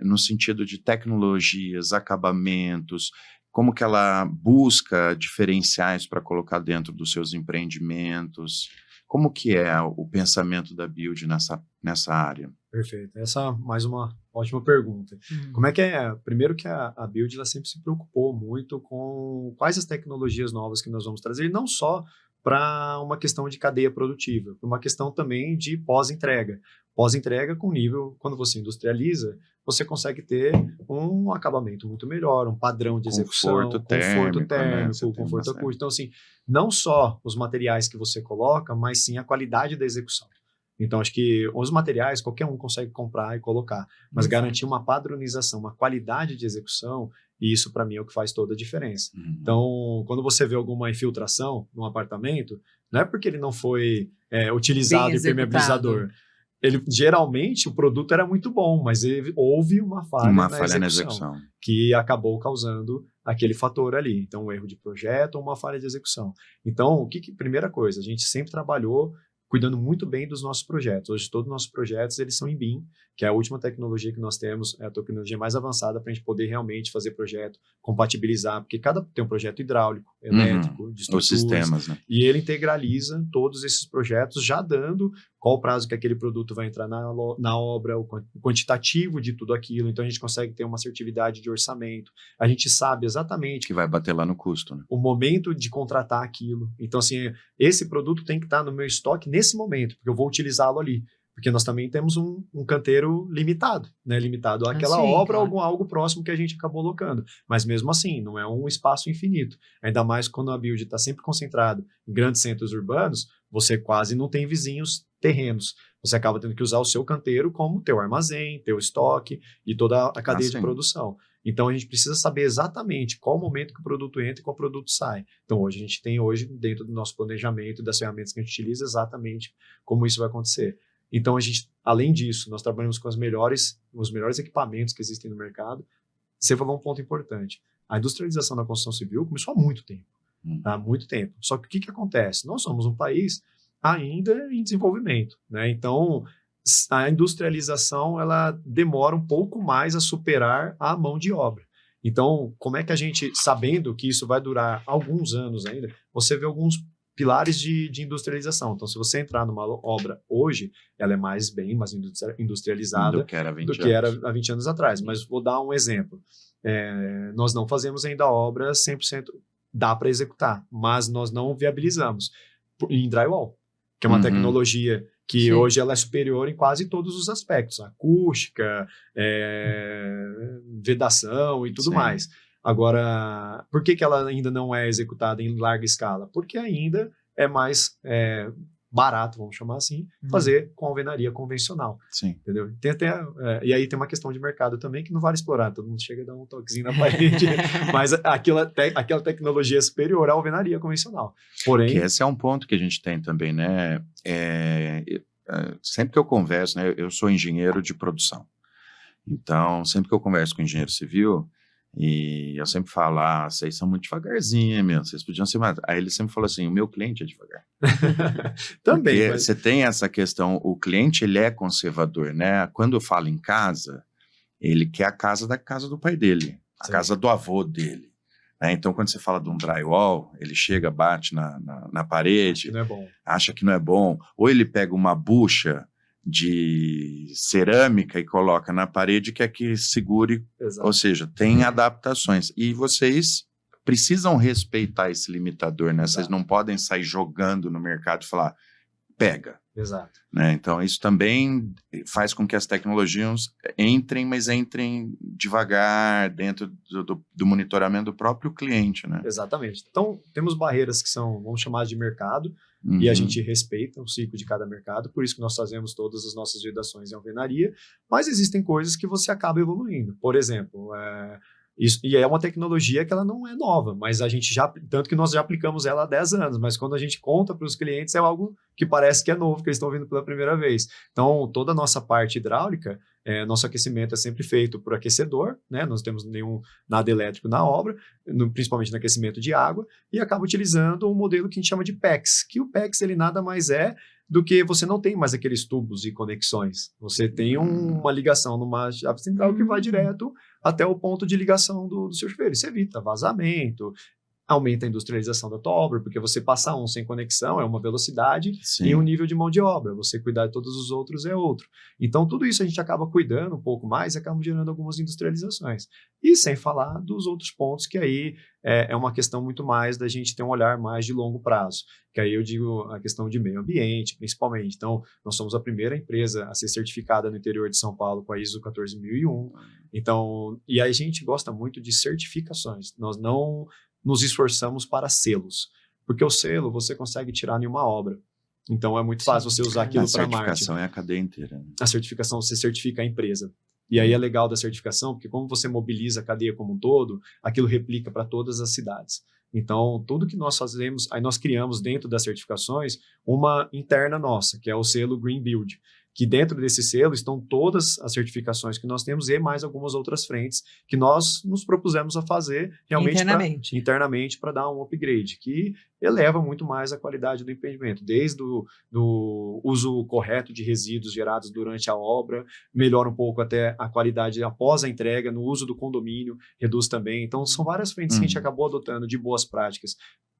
no sentido de tecnologias, acabamentos, como que ela busca diferenciais para colocar dentro dos seus empreendimentos. Como que é o pensamento da Build nessa área? Perfeito. Essa mais uma ótima pergunta. Como é que é? Primeiro que a Build ela sempre se preocupou muito com quais as tecnologias novas que nós vamos trazer, e não só para uma questão de cadeia produtiva, para uma questão também de pós-entrega. Pós-entrega com nível, quando você industrializa, você consegue ter um acabamento muito melhor, um padrão de execução, conforto térmico, né? conforto acústico. Então, assim, não só os materiais que você coloca, mas sim a qualidade da execução. Então, acho que os materiais, qualquer um consegue comprar e colocar, mas garantir uma padronização, uma qualidade de execução, e isso, para mim, é o que faz toda a diferença. Então, quando você vê alguma infiltração num apartamento, não é porque ele não foi utilizado impermeabilizador. Geralmente, o produto era muito bom, mas houve uma falha na execução, que acabou causando aquele fator ali. Então, um erro de projeto ou uma falha de execução. Então, primeira coisa, a gente sempre trabalhou cuidando muito bem dos nossos projetos. Hoje, todos os nossos projetos, eles são em BIM, que é a última tecnologia que nós temos, é a tecnologia mais avançada para a gente poder realmente fazer projeto, compatibilizar, porque tem um projeto hidráulico, elétrico, de estruturas, os sistemas, né? E ele integraliza todos esses projetos, já dando qual o prazo que aquele produto vai entrar na obra, o quantitativo de tudo aquilo. Então, a gente consegue ter uma assertividade de orçamento. A gente sabe exatamente que vai bater lá no custo, né? O momento de contratar aquilo. Então, assim, esse produto tem que estar no meu estoque nesse momento, porque eu vou utilizá-lo ali. Porque nós também temos um canteiro limitado, né? Limitado àquela obra claro. ou algo próximo que a gente acabou alocando. Mas mesmo assim, não é um espaço infinito. Ainda mais quando a Build está sempre concentrada em grandes centros urbanos, você quase não tem vizinhos terrenos. Você acaba tendo que usar o seu canteiro como teu armazém, teu estoque e toda a cadeia de produção. Então, a gente precisa saber exatamente qual o momento que o produto entra e qual produto sai. Então, hoje, a gente tem dentro do nosso planejamento, das ferramentas que a gente utiliza, exatamente como isso vai acontecer. Então, a gente, além disso, nós trabalhamos com os melhores equipamentos que existem no mercado. Você falou um ponto importante. A industrialização da construção civil começou há muito tempo. Há muito tempo. Só que o que acontece? Nós somos um país ainda em desenvolvimento, né? Então, a industrialização ela demora um pouco mais a superar a mão de obra. Então, como é que a gente, sabendo que isso vai durar alguns anos ainda, você vê alguns pilares de industrialização. Então, se você entrar numa obra hoje, ela é bem mais industrializada do que era há 20 anos atrás. Mas vou dar um exemplo. Nós não fazemos ainda obra 100%, dá para executar, mas nós não viabilizamos em drywall, que é uma tecnologia que hoje ela é superior em quase todos os aspectos, acústica, vedação e tudo mais. Agora, por que ela ainda não é executada em larga escala? Porque ainda é mais barato, vamos chamar assim, fazer com alvenaria convencional. Entendeu? E aí tem uma questão de mercado também que não vale explorar, todo mundo chega a dar um toquezinho na parede, mas aquela tecnologia é superior à alvenaria convencional. Porém, que esse é um ponto que a gente tem também, né? Sempre que eu converso, né? Eu sou engenheiro de produção, então sempre que eu converso com engenheiro civil, e eu sempre falo, vocês são muito devagarzinho, meu, vocês podiam ser mais... Aí ele sempre falou assim, o meu cliente é devagar. Também. Porque você tem essa questão, o cliente, ele é conservador, né? Quando eu falo em casa, ele quer a casa da casa do pai dele, a casa do avô dele. Né? Então, quando você fala de um drywall, ele chega, bate na parede, acha que não é bom, ou ele pega uma bucha de cerâmica e coloca na parede que é que segure, ou seja, tem adaptações. E vocês precisam respeitar esse limitador, né? Vocês não podem sair jogando no mercado e falar, pega. Né? Então, isso também faz com que as tecnologias entrem, mas entrem devagar dentro do monitoramento do próprio cliente, né? Exatamente. Então, temos barreiras que são, vamos chamar de mercado, e a gente respeita o ciclo de cada mercado, por isso que nós fazemos todas as nossas vedações em alvenaria, mas existem coisas que você acaba evoluindo. Por exemplo, E é uma tecnologia que ela não é nova, mas a gente tanto que nós já aplicamos ela há 10 anos, mas quando a gente conta para os clientes é algo que parece que é novo, que eles estão vindo pela primeira vez. Então, toda a nossa parte hidráulica, nosso aquecimento é sempre feito por aquecedor, né? Nós não temos nada elétrico na obra, principalmente no aquecimento de água, e acaba utilizando um modelo que a gente chama de PEX, que o PEX ele nada mais é do que você não tem mais aqueles tubos e conexões. Você tem uma ligação numa chave central que vai direto até o ponto de ligação do seu chuveiro. Isso evita vazamento, aumenta a industrialização da tua obra, porque você passar um sem conexão é uma velocidade e um nível de mão de obra. Você cuidar de todos os outros é outro. Então, tudo isso a gente acaba cuidando um pouco mais e acaba gerando algumas industrializações. E sem falar dos outros pontos, que aí é uma questão muito mais da gente ter um olhar mais de longo prazo. Que aí eu digo a questão de meio ambiente, principalmente. Então, nós somos a primeira empresa a ser certificada no interior de São Paulo com a ISO 14001. Então, e aí a gente gosta muito de certificações. Nós não nos esforçamos para selos, porque o selo você consegue tirar em uma obra. Então é muito fácil você usar aquilo para marketing. A certificação é a cadeia inteira. Né? A certificação você certifica a empresa. E aí é legal da certificação, porque como você mobiliza a cadeia como um todo, aquilo replica para todas as cidades. Então, tudo que nós fazemos, aí nós criamos dentro das certificações uma interna nossa, que é o selo Green Build, que dentro desse selo estão todas as certificações que nós temos e mais algumas outras frentes que nós nos propusemos a fazer realmente internamente para dar um upgrade, que eleva muito mais a qualidade do empreendimento, desde do uso correto de resíduos gerados durante a obra, melhora um pouco até a qualidade após a entrega, no uso do condomínio, reduz também. Então, são várias frentes que a gente acabou adotando de boas práticas.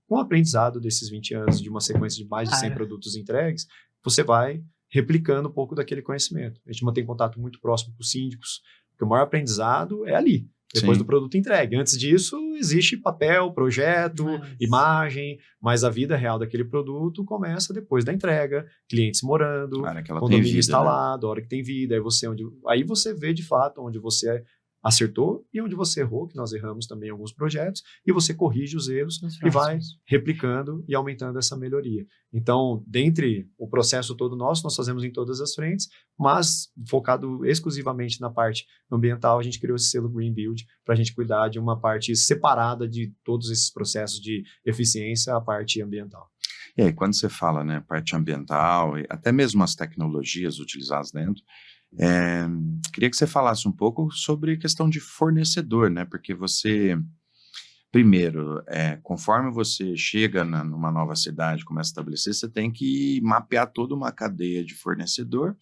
Com o aprendizado desses 20 anos, de uma sequência de mais de 100 produtos entregues, você vai replicando um pouco daquele conhecimento. A gente mantém contato muito próximo com os síndicos, porque o maior aprendizado é ali, depois do produto entregue. Antes disso, existe papel, projeto, imagem, mas a vida real daquele produto começa depois da entrega, clientes morando, condomínio instalado, a hora que tem vida, aí você vê de fato onde você acertou e onde você errou, que nós erramos também em alguns projetos, e você corrige os erros e vai replicando e aumentando essa melhoria. Então, dentre o processo todo nosso, nós fazemos em todas as frentes, mas focado exclusivamente na parte ambiental, a gente criou esse selo Green Build para a gente cuidar de uma parte separada de todos esses processos de eficiência, a parte ambiental. E aí, quando você fala, né, parte ambiental, e até mesmo as tecnologias utilizadas dentro, queria que você falasse um pouco sobre a questão de fornecedor, né? Porque você, primeiro, conforme você chega numa nova cidade, começa a estabelecer, você tem que mapear toda uma cadeia de fornecedor,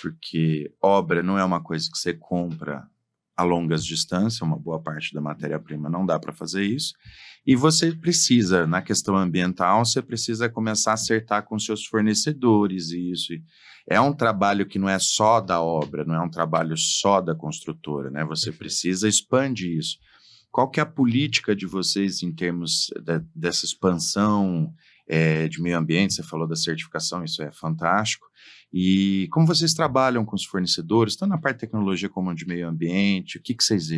porque obra não é uma coisa que você compra a longas distâncias, uma boa parte da matéria-prima não dá para fazer isso, e você precisa, na questão ambiental, você precisa começar a acertar com seus fornecedores, e isso é um trabalho que não é só da obra, não é um trabalho só da construtora, né? Você precisa expandir isso. Qual que é a política de vocês em termos dessa expansão de meio ambiente? Você falou da certificação, isso é fantástico. E como vocês trabalham com os fornecedores, tanto na parte de tecnologia como de meio ambiente, o que vocês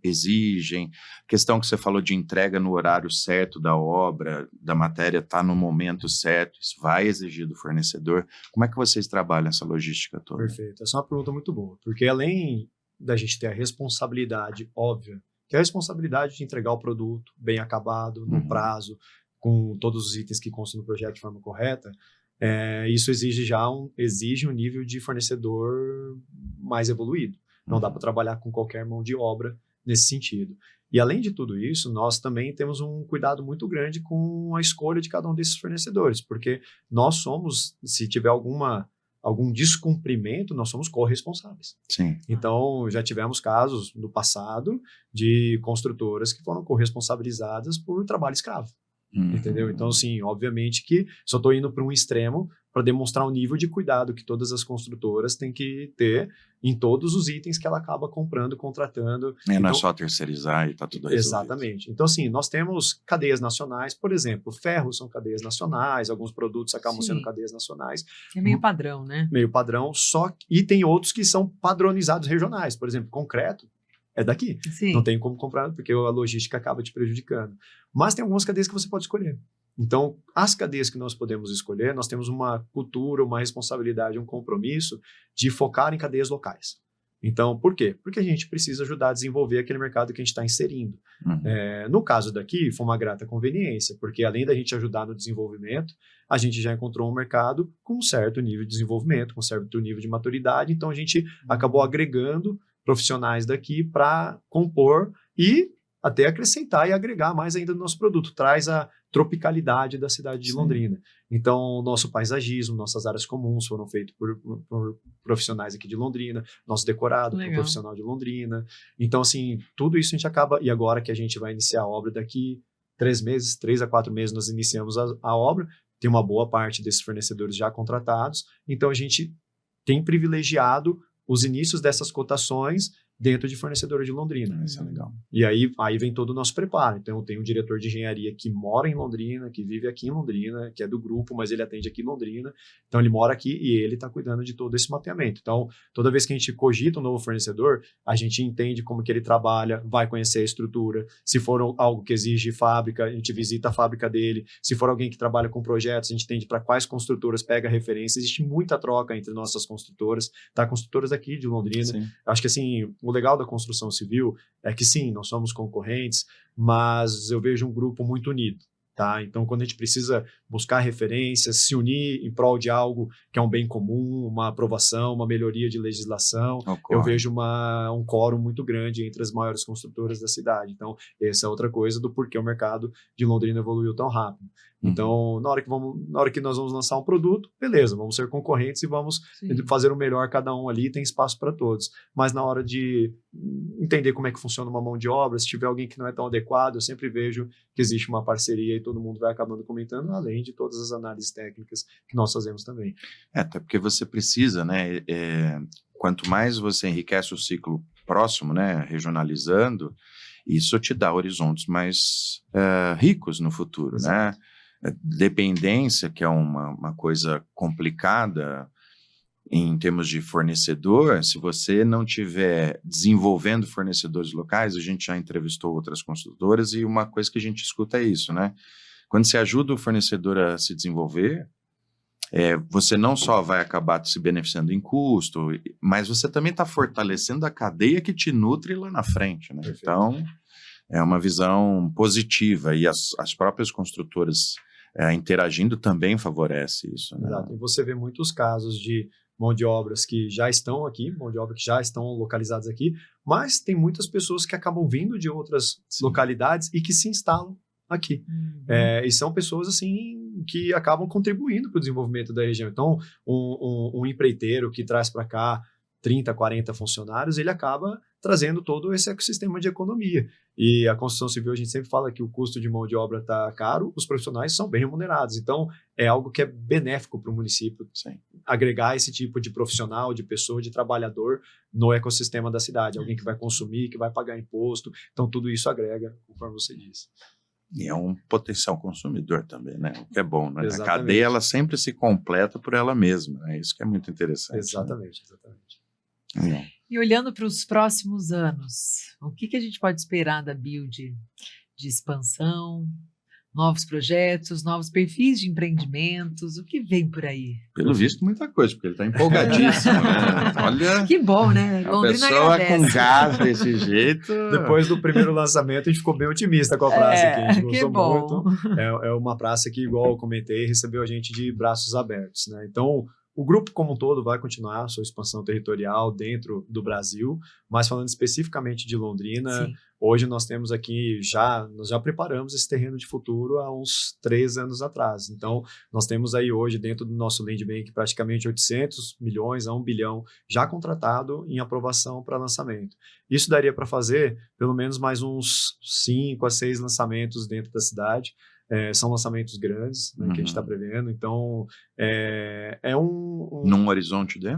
exigem? A questão que você falou de entrega no horário certo da obra, da matéria está no momento certo, isso vai exigir do fornecedor. Como é que vocês trabalham essa logística toda? Perfeito, essa é uma pergunta muito boa, porque além da gente ter a responsabilidade óbvia, que é a responsabilidade de entregar o produto bem acabado, no prazo, com todos os itens que constam no projeto de forma correta, isso exige um nível de fornecedor mais evoluído. Não dá para trabalhar com qualquer mão de obra nesse sentido. E além de tudo isso, nós também temos um cuidado muito grande com a escolha de cada um desses fornecedores, porque nós somos, se tiver algum descumprimento, nós somos corresponsáveis. Sim. Então, já tivemos casos no passado de construtoras que foram corresponsabilizadas por trabalho escravo. Entendeu? Então, assim, obviamente que só estou indo para um extremo para demonstrar o nível de cuidado que todas as construtoras têm que ter em todos os itens que ela acaba comprando, contratando. Não é só terceirizar e está tudo resolvido. Exatamente. Então, assim, nós temos cadeias nacionais, por exemplo, ferros são cadeias nacionais, alguns produtos acabam sendo cadeias nacionais. É meio padrão, né? Meio padrão, e tem outros que são padronizados regionais. Por exemplo, concreto é daqui. Sim. Não tem como comprar, porque a logística acaba te prejudicando. Mas tem algumas cadeias que você pode escolher. Então, as cadeias que nós podemos escolher, nós temos uma cultura, uma responsabilidade, um compromisso de focar em cadeias locais. Então, por quê? Porque a gente precisa ajudar a desenvolver aquele mercado que a gente está inserindo. No caso daqui, foi uma grata conveniência, porque além da gente ajudar no desenvolvimento, a gente já encontrou um mercado com um certo nível de desenvolvimento, com um certo nível de maturidade, então a gente acabou agregando profissionais daqui para compor e até acrescentar e agregar mais ainda no nosso produto, traz a tropicalidade da cidade de Londrina. Então, nosso paisagismo, nossas áreas comuns foram feitos por profissionais aqui de Londrina, nosso decorado por um profissional de Londrina. Então, assim, tudo isso a gente acaba, e agora que a gente vai iniciar a obra daqui 3 a 4 meses, nós iniciamos a obra, tem uma boa parte desses fornecedores já contratados, então a gente tem privilegiado os inícios dessas cotações dentro de fornecedora de Londrina. Isso é legal. E aí vem todo o nosso preparo. Então, eu tenho um diretor de engenharia que mora em Londrina, que vive aqui em Londrina, que é do grupo, mas ele atende aqui em Londrina. Então, ele mora aqui e ele está cuidando de todo esse mapeamento. Então, toda vez que a gente cogita um novo fornecedor, a gente entende como que ele trabalha, vai conhecer a estrutura. Se for algo que exige fábrica, a gente visita a fábrica dele. Se for alguém que trabalha com projetos, a gente entende para quais construtoras pega referência. Existe muita troca entre nossas construtoras, tá? Construtoras aqui de Londrina. Sim. Acho que, assim, o legal da construção civil é que, sim, nós somos concorrentes, mas eu vejo um grupo muito unido, tá? Então, quando a gente precisa buscar referências, se unir em prol de algo que é um bem comum, uma aprovação, uma melhoria de legislação, eu vejo um quórum muito grande entre as maiores construtoras da cidade. Então, essa é outra coisa do porquê o mercado de Londrina evoluiu tão rápido. Então, na hora que nós vamos lançar um produto, beleza, vamos ser concorrentes e vamos fazer o melhor cada um ali, tem espaço para todos. Mas na hora de entender como é que funciona uma mão de obra, se tiver alguém que não é tão adequado, eu sempre vejo que existe uma parceria e todo mundo vai acabando comentando, além de todas as análises técnicas que nós fazemos também. Até porque você precisa, né? Quanto mais você enriquece o ciclo próximo, né? Regionalizando, isso te dá horizontes mais ricos no futuro, né? Dependência, que é uma coisa complicada em termos de fornecedor, se você não tiver desenvolvendo fornecedores locais, a gente já entrevistou outras construtoras e uma coisa que a gente escuta é isso, né? Quando você ajuda o fornecedor a se desenvolver, você não só vai acabar se beneficiando em custo, mas você também está fortalecendo a cadeia que te nutre lá na frente, né? Então, é uma visão positiva e as próprias construtoras interagindo também favorece isso, né? Exato. E você vê muitos casos de mão de obras que já estão aqui, mão de obra que já estão localizadas aqui, mas tem muitas pessoas que acabam vindo de outras localidades e que se instalam aqui. E são pessoas, assim, que acabam contribuindo para o desenvolvimento da região. Então, um empreiteiro que traz para cá 30, 40 funcionários, ele acaba trazendo todo esse ecossistema de economia. E a construção civil, a gente sempre fala que o custo de mão de obra está caro, os profissionais são bem remunerados. Então, é algo que é benéfico para o município, agregar esse tipo de profissional, de pessoa, de trabalhador no ecossistema da cidade. Alguém que vai consumir, que vai pagar imposto. Então, tudo isso agrega, conforme você disse. E é um potencial consumidor também, né? O que é bom, né? Exatamente. A cadeia, ela sempre se completa por ela mesma, né? Isso que é muito interessante. Exatamente, né? exatamente. E olhando para os próximos anos, o que a gente pode esperar da Build de expansão, novos projetos, novos perfis de empreendimentos, o que vem por aí? Pelo visto, muita coisa, porque ele está empolgadíssimo, né? Olha, que bom, né? A Londrina pessoa agradece. com gás desse jeito... Depois do primeiro lançamento, a gente ficou bem otimista com a praça aqui. A gente que gostou bom. muito. É uma praça que, igual eu comentei, recebeu a gente de braços abertos, né? Então, o grupo como um todo vai continuar a sua expansão territorial dentro do Brasil, mas falando especificamente de Londrina, hoje nós temos aqui, nós já preparamos esse terreno de futuro há uns 3 anos atrás. Então, nós temos aí hoje dentro do nosso Land Bank praticamente 800 milhões a 1 bilhão já contratado em aprovação para lançamento. Isso daria para fazer pelo menos mais uns 5 a 6 lançamentos dentro da cidade. São lançamentos grandes, né, que a gente está prevendo, então Num horizonte de?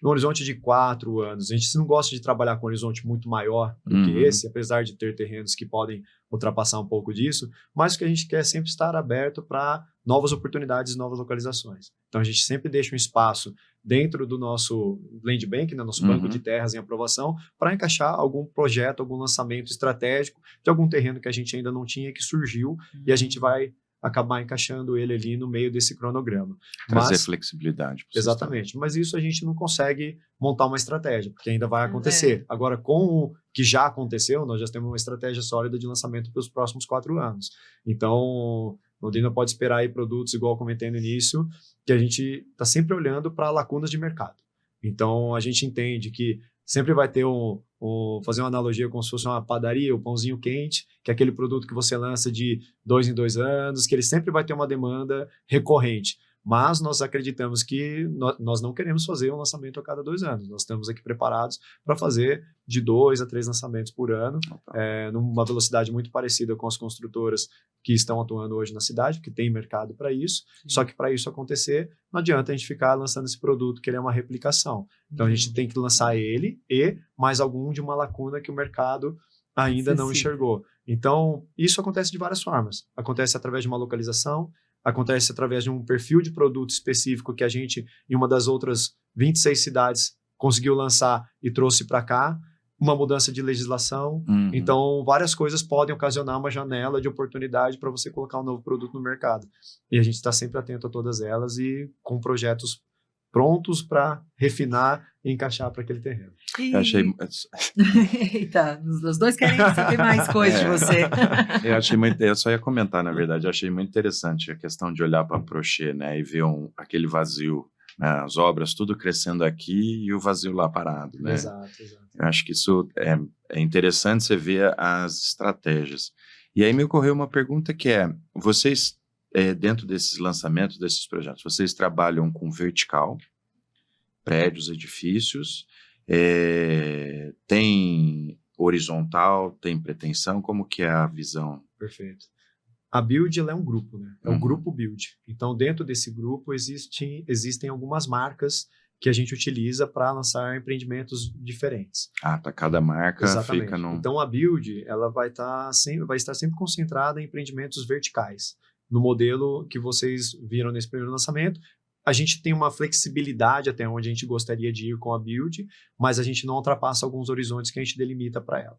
No horizonte de 4 anos. A gente não gosta de trabalhar com um horizonte muito maior do que esse, apesar de ter terrenos que podem ultrapassar um pouco disso, mas o que a gente quer é sempre estar aberto para novas oportunidades e novas localizações. Então a gente sempre deixa um espaço dentro do nosso Land Bank, né, nosso banco de terras em aprovação, para encaixar algum projeto, algum lançamento estratégico de algum terreno que a gente ainda não tinha, que surgiu, e a gente vai acabar encaixando ele ali no meio desse cronograma. Trazer flexibilidade. Exatamente, mas isso a gente não consegue montar uma estratégia, porque ainda vai acontecer. Agora, com o que já aconteceu, nós já temos uma estratégia sólida de lançamento para os próximos 4 anos. Então, Londrina pode esperar aí produtos, igual eu comentei no início, que a gente está sempre olhando para lacunas de mercado. Então, a gente entende que sempre vai ter fazer uma analogia como se fosse uma padaria, o pãozinho quente, que é aquele produto que você lança de 2 em 2 anos, que ele sempre vai ter uma demanda recorrente. Mas nós acreditamos que nós não queremos fazer um lançamento a cada 2 anos. Nós estamos aqui preparados para fazer de 2 a 3 lançamentos por ano, numa velocidade muito parecida com as construtoras que estão atuando hoje na cidade, que tem mercado para isso. Sim. Só que para isso acontecer, não adianta a gente ficar lançando esse produto que ele é uma replicação. Então a gente tem que lançar ele e mais algum de uma lacuna que o mercado ainda não enxergou. Então isso acontece de várias formas. Acontece através de uma localização, acontece através de um perfil de produto específico que a gente, em uma das outras 26 cidades, conseguiu lançar e trouxe para cá, uma mudança de legislação. Então, várias coisas podem ocasionar uma janela de oportunidade para você colocar um novo produto no mercado. E a gente está sempre atento a todas elas e com projetos prontos para refinar e encaixar para aquele terreno. Eu achei... Eita, os dois querem saber mais coisas de você. Eu só ia comentar, na verdade, eu achei muito interessante a questão de olhar para a Prochê, né, e ver aquele vazio, né, as obras tudo crescendo aqui e o vazio lá parado, né? Exato. Eu acho que isso é interessante você ver as estratégias. E aí me ocorreu uma pergunta que vocês, dentro desses lançamentos, desses projetos, vocês trabalham com vertical, prédios, edifícios, tem horizontal, tem pretensão, como que é a visão? Perfeito. A Build ela é um grupo, né? É o grupo Build. Então, dentro desse grupo existem algumas marcas que a gente utiliza para lançar empreendimentos diferentes. Para cada marca. Exatamente. Fica num... Então, a Build ela vai estar sempre concentrada em empreendimentos verticais. No modelo que vocês viram nesse primeiro lançamento, a gente tem uma flexibilidade até onde a gente gostaria de ir com a Build, mas a gente não ultrapassa alguns horizontes que a gente delimita para ela.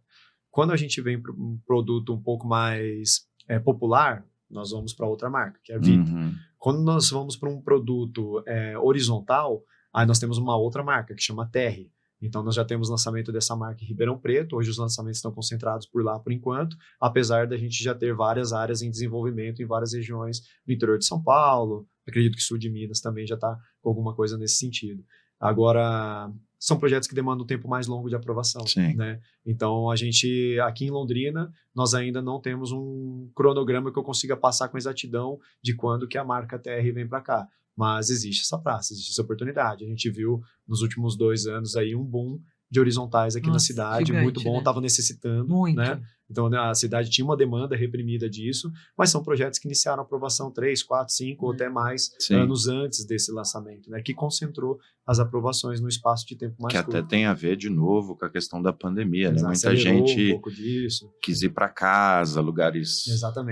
Quando a gente vem para um produto um pouco mais popular, nós vamos para outra marca, que é a Vita. Quando nós vamos para um produto horizontal, aí nós temos uma outra marca, que chama Terre. Então, nós já temos lançamento dessa marca em Ribeirão Preto. Hoje os lançamentos estão concentrados por lá por enquanto, apesar da gente já ter várias áreas em desenvolvimento em várias regiões do interior de São Paulo. Acredito que sul de Minas também já está com alguma coisa nesse sentido. Agora, são projetos que demandam um tempo mais longo de aprovação. Sim. Né? Então, a gente, aqui em Londrina, nós ainda não temos um cronograma que eu consiga passar com exatidão de quando que a marca TR vem para cá. Mas existe essa praça, existe essa oportunidade. A gente viu nos últimos 2 anos aí um boom de horizontais aqui na cidade, gigante, muito bom, estava necessitando. Muito. Né? Então, a cidade tinha uma demanda reprimida disso, mas são projetos que iniciaram a aprovação 3, 4, 5 ou até mais anos antes desse lançamento, né? Que concentrou as aprovações no espaço de tempo mais curto. Que até tem a ver, de novo, com a questão da pandemia, né? Muita gente um pouco disso. Quis ir para casa, lugares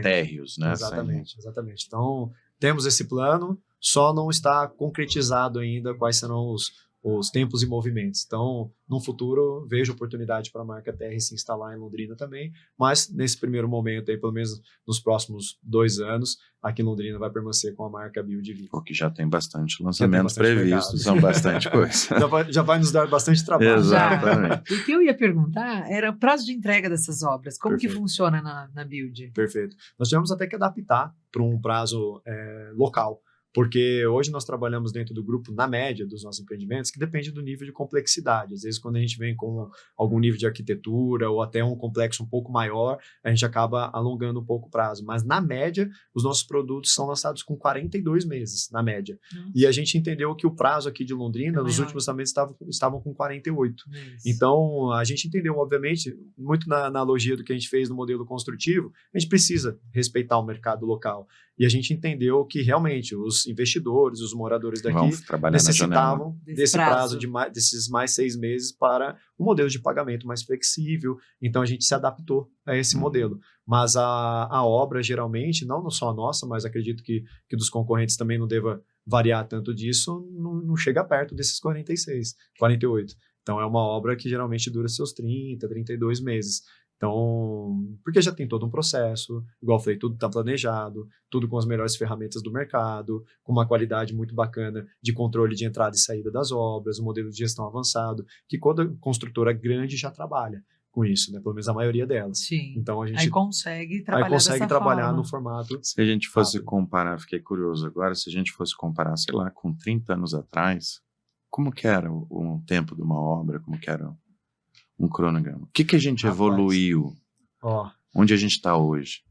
térreos, né? Exatamente. Então, temos esse plano, só não está concretizado ainda quais serão os tempos e movimentos. Então, no futuro, vejo oportunidade para a marca TR se instalar em Londrina também, mas nesse primeiro momento, aí, pelo menos nos próximos 2 anos, aqui em Londrina vai permanecer com a marca Build Vita. Porque já tem bastante lançamentos previstos, são bastante coisa. Já vai nos dar bastante trabalho. Exatamente. O que eu ia perguntar era o prazo de entrega dessas obras, como que funciona na Build? Perfeito. Nós tivemos até que adaptar para um prazo local, porque hoje nós trabalhamos dentro do grupo, na média dos nossos empreendimentos, que depende do nível de complexidade. Às vezes, quando a gente vem com algum nível de arquitetura ou até um complexo um pouco maior, a gente acaba alongando um pouco o prazo. Mas, na média, os nossos produtos são lançados com 42 meses, na média. E a gente entendeu que o prazo aqui de Londrina, nos últimos lançamentos, estavam com 48. Então, a gente entendeu, obviamente, muito na analogia do que a gente fez no modelo construtivo, a gente precisa respeitar o mercado local. E a gente entendeu que, realmente, os investidores, os moradores daqui necessitavam desse prazo desses mais 6 meses para um modelo de pagamento mais flexível. Então, a gente se adaptou a esse modelo. Mas a obra, geralmente, não só a nossa, mas acredito que dos concorrentes também não deva variar tanto disso, não chega perto desses 46, 48. Então, é uma obra que geralmente dura seus 30, 32 meses. Então, porque já tem todo um processo, igual eu falei, tudo está planejado, tudo com as melhores ferramentas do mercado, com uma qualidade muito bacana de controle de entrada e saída das obras, um modelo de gestão avançado, que toda construtora grande já trabalha com isso, né? Pelo menos a maioria delas. Sim. Então a gente Aí consegue trabalhar dessa trabalhar forma. no formato. Se a gente fosse rápido. comparar, fiquei curioso agora, se a gente fosse comparar, sei lá, com 30 anos atrás, como que era o tempo de uma obra, como que era um cronograma? O que a gente Rapaz. evoluiu? Ó, Onde a gente está hoje?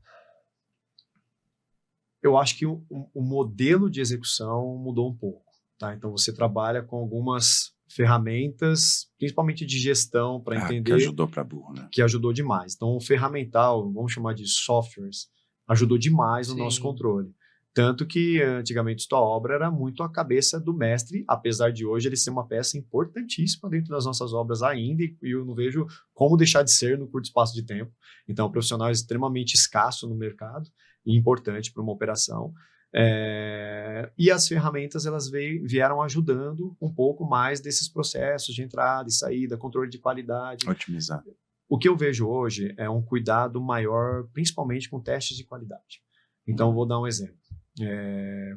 eu acho que o modelo de execução mudou um pouco, tá? Então você trabalha com algumas ferramentas, principalmente de gestão, para Que entender, ajudou para burro, né? que ajudou demais. Então o ferramental, vamos chamar de softwares, ajudou demais no nosso Sim. controle. Tanto que antigamente sua obra era muito a cabeça do mestre, apesar de hoje ele ser uma peça importantíssima dentro das nossas obras ainda, e eu não vejo como deixar de ser no curto espaço de tempo. Então, é um profissional extremamente escasso no mercado e importante para uma operação. E as ferramentas elas vieram ajudando um pouco mais desses processos de entrada e saída, controle de qualidade. Otimizar. O que eu vejo hoje é um cuidado maior, principalmente com testes de qualidade. Então, vou dar um exemplo.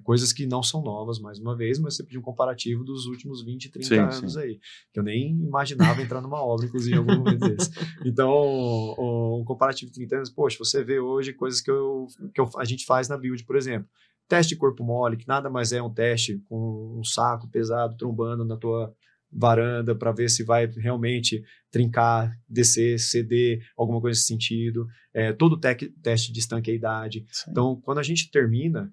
Coisas que não são novas, mais uma vez, mas você pediu um comparativo dos últimos 20, 30 Sim, anos sim. aí, que eu nem imaginava entrar numa obra, inclusive, em algum momento desse. Então, um comparativo de 30 anos, poxa, você vê hoje coisas que a gente faz na Build, por exemplo. Teste de corpo mole, que nada mais é um teste com um saco pesado trombando na tua varanda para ver se vai realmente trincar, descer, ceder, alguma coisa nesse sentido. Todo teste de estanqueidade. Sim. Então, quando a gente termina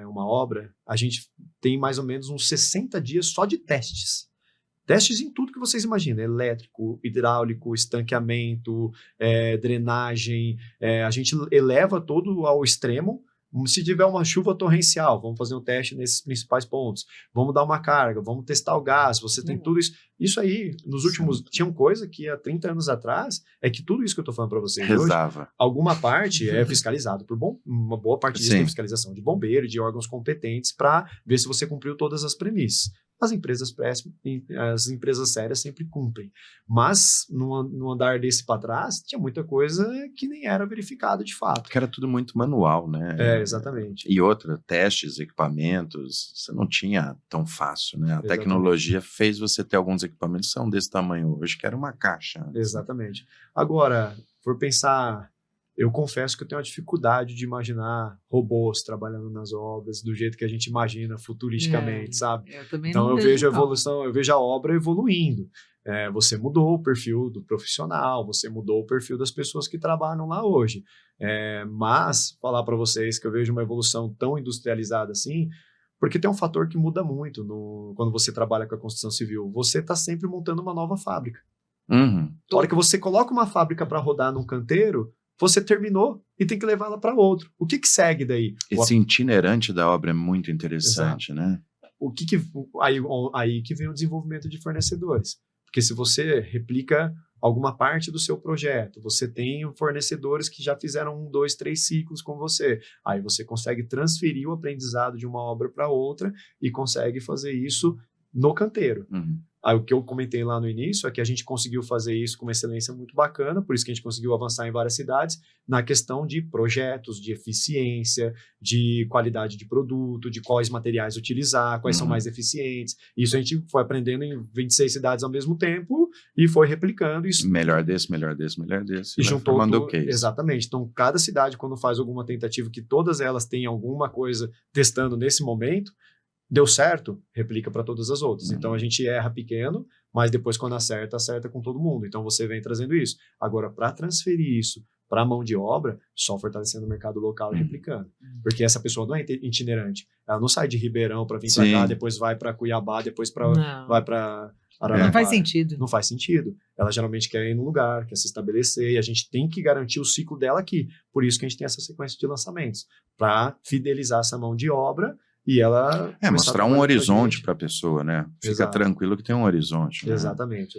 uma obra, a gente tem mais ou menos uns 60 dias só de testes. Testes em tudo que vocês imaginam, elétrico, hidráulico, estanqueamento, drenagem, a gente eleva todo ao extremo. Se tiver uma chuva torrencial, vamos fazer um teste nesses principais pontos, vamos dar uma carga, vamos testar o gás, você tem tudo isso. Isso aí, nos últimos, tinha uma coisa que há 30 anos atrás, é que tudo isso que eu estou falando para vocês hoje, Rezava. alguma parte é fiscalizado por uma boa parte disso Sim. tem fiscalização de bombeiro, de órgãos competentes para ver se você cumpriu todas as premissas. As empresas sérias sempre cumprem. Mas, no andar desse para trás, tinha muita coisa que nem era verificada de fato. Porque era tudo muito manual, né? Exatamente. E outra, testes, equipamentos, você não tinha tão fácil, né? A Exatamente. tecnologia fez você ter alguns equipamentos que são desse tamanho hoje, que era uma caixa. Antes, né? Exatamente. Agora, por pensar, eu confesso que eu tenho uma dificuldade de imaginar robôs trabalhando nas obras do jeito que a gente imagina futuristicamente, sabe? Eu também Então não eu vejo a não. evolução, eu vejo a obra evoluindo. Você mudou o perfil do profissional, você mudou o perfil das pessoas que trabalham lá hoje. Mas falar para vocês que eu vejo uma evolução tão industrializada assim, porque tem um fator que muda muito quando você trabalha com a construção civil. Você está sempre montando uma nova fábrica. Uhum. Na hora que você coloca uma fábrica para rodar num canteiro, você terminou e tem que levá-la para outro. O que segue daí? Esse itinerante da obra é muito interessante, né? Aí que vem o desenvolvimento de fornecedores. Porque se você replica alguma parte do seu projeto, você tem fornecedores que já fizeram 1, 2, 3 ciclos com você. Aí você consegue transferir o aprendizado de uma obra para outra e consegue fazer isso no canteiro. Uhum. Aí, o que eu comentei lá no início é que a gente conseguiu fazer isso com uma excelência muito bacana, por isso que a gente conseguiu avançar em várias cidades, na questão de projetos, de eficiência, de qualidade de produto, de quais materiais utilizar, quais são mais eficientes. Isso a gente foi aprendendo em 26 cidades ao mesmo tempo e foi replicando isso. Melhor desse, melhor desse, melhor desse. E juntou formando case. Exatamente. Então, cada cidade, quando faz alguma tentativa que todas elas têm alguma coisa testando nesse momento, deu certo, replica para todas as outras. Então, a gente erra pequeno, mas depois, quando acerta com todo mundo. Então, você vem trazendo isso. Agora, para transferir isso para a mão de obra, só fortalecendo o mercado local e replicando. Porque essa pessoa não é itinerante. Ela não sai de Ribeirão para vir para cá, depois vai para Cuiabá, depois vai para Araraquara. Não faz sentido. Não faz sentido. Ela geralmente quer ir num lugar, quer se estabelecer, e a gente tem que garantir o ciclo dela aqui. Por isso que a gente tem essa sequência de lançamentos, para fidelizar essa mão de obra e ela... mostrar um horizonte para a pessoa, né? Fica Exato. Tranquilo que tem um horizonte. Né? Exatamente.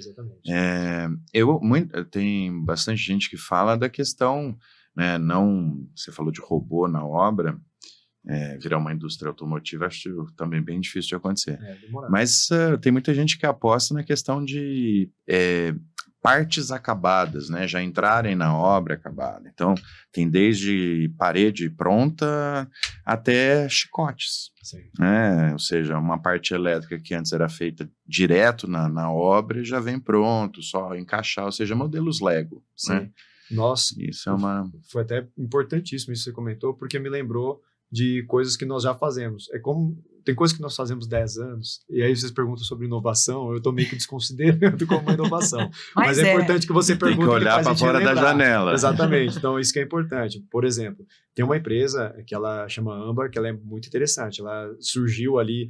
Tem bastante gente que fala da questão, né? Não, você falou de robô na obra, virar uma indústria automotiva, acho também bem difícil de acontecer. Demorado. Mas tem muita gente que aposta na questão de partes acabadas, né? Já entrarem na obra acabada. Então, tem desde parede pronta até chicotes. Sim. Né? Ou seja, uma parte elétrica que antes era feita direto na obra já vem pronto, só encaixar, ou seja, modelos Lego. Sim. Né? Nossa, isso é uma... Foi até importantíssimo isso que você comentou, porque me lembrou de coisas que nós já fazemos. É como tem coisas que nós fazemos 10 anos, e aí vocês perguntam sobre inovação, eu estou meio que desconsiderando como uma inovação. Mas é importante que você pergunte. Tem que olhar para fora da janela. Exatamente, então isso que é importante. Por exemplo, tem uma empresa que ela chama Âmbar, que ela é muito interessante. Ela surgiu ali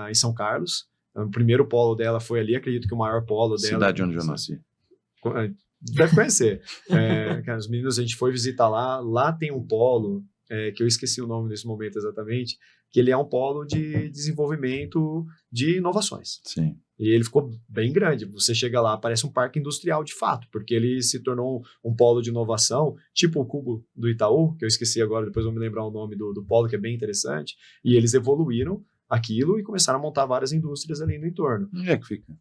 em São Carlos. O primeiro polo dela foi ali, acredito que o maior polo dela. Cidade onde eu nasci. Deve conhecer. Os meninos, a gente foi visitar lá tem um polo, que eu esqueci o nome nesse momento exatamente, que ele é um polo de desenvolvimento de inovações. Sim. E ele ficou bem grande. Você chega lá, parece um parque industrial de fato, porque ele se tornou um polo de inovação, tipo o Cubo do Itaú, que eu esqueci agora, depois vou me lembrar o nome do polo, que é bem interessante, e eles evoluíram aquilo e começaram a montar várias indústrias ali no entorno. Onde é que fica?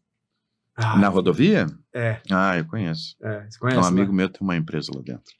Na rodovia? É. Ah, eu conheço. Você conhece, um amigo né? meu tem uma empresa lá dentro.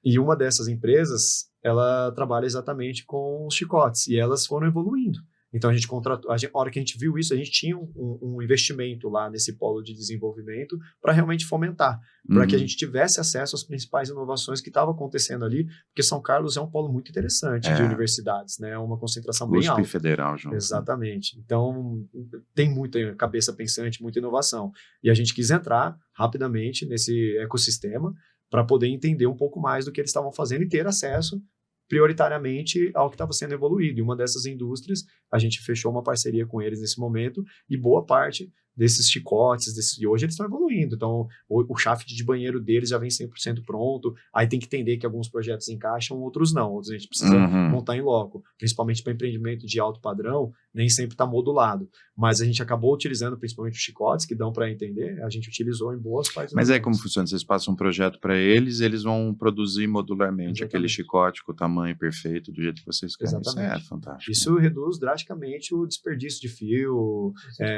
E uma dessas empresas, ela trabalha exatamente com os chicotes, e elas foram evoluindo. Então, a gente contratou, a hora que a gente viu isso, a gente tinha um investimento lá nesse polo de desenvolvimento para realmente fomentar, para que a gente tivesse acesso às principais inovações que estavam acontecendo ali, porque São Carlos é um polo muito interessante de universidades, né? É uma concentração bem alta. USP Federal, João. Exatamente. Então, tem muita cabeça pensante, muita inovação. E a gente quis entrar rapidamente nesse ecossistema para poder entender um pouco mais do que eles estavam fazendo e ter acesso prioritariamente ao que estava sendo evoluído. E uma dessas indústrias, a gente fechou uma parceria com eles nesse momento, e boa parte desses chicotes, e hoje eles estão evoluindo. Então, o shaft de banheiro deles já vem 100% pronto, aí tem que entender que alguns projetos encaixam, outros não, outros a gente precisa montar em loco, principalmente para empreendimento de alto padrão, nem sempre está modulado, mas a gente acabou utilizando principalmente os chicotes, que dão para entender, a gente utilizou em boas partes. Mas aí como funciona? Vocês passam um projeto para eles vão produzir modularmente aquele chicote com o tamanho perfeito, do jeito que vocês querem. Exatamente. Isso é fantástico. Isso reduz drasticamente o desperdício de fio,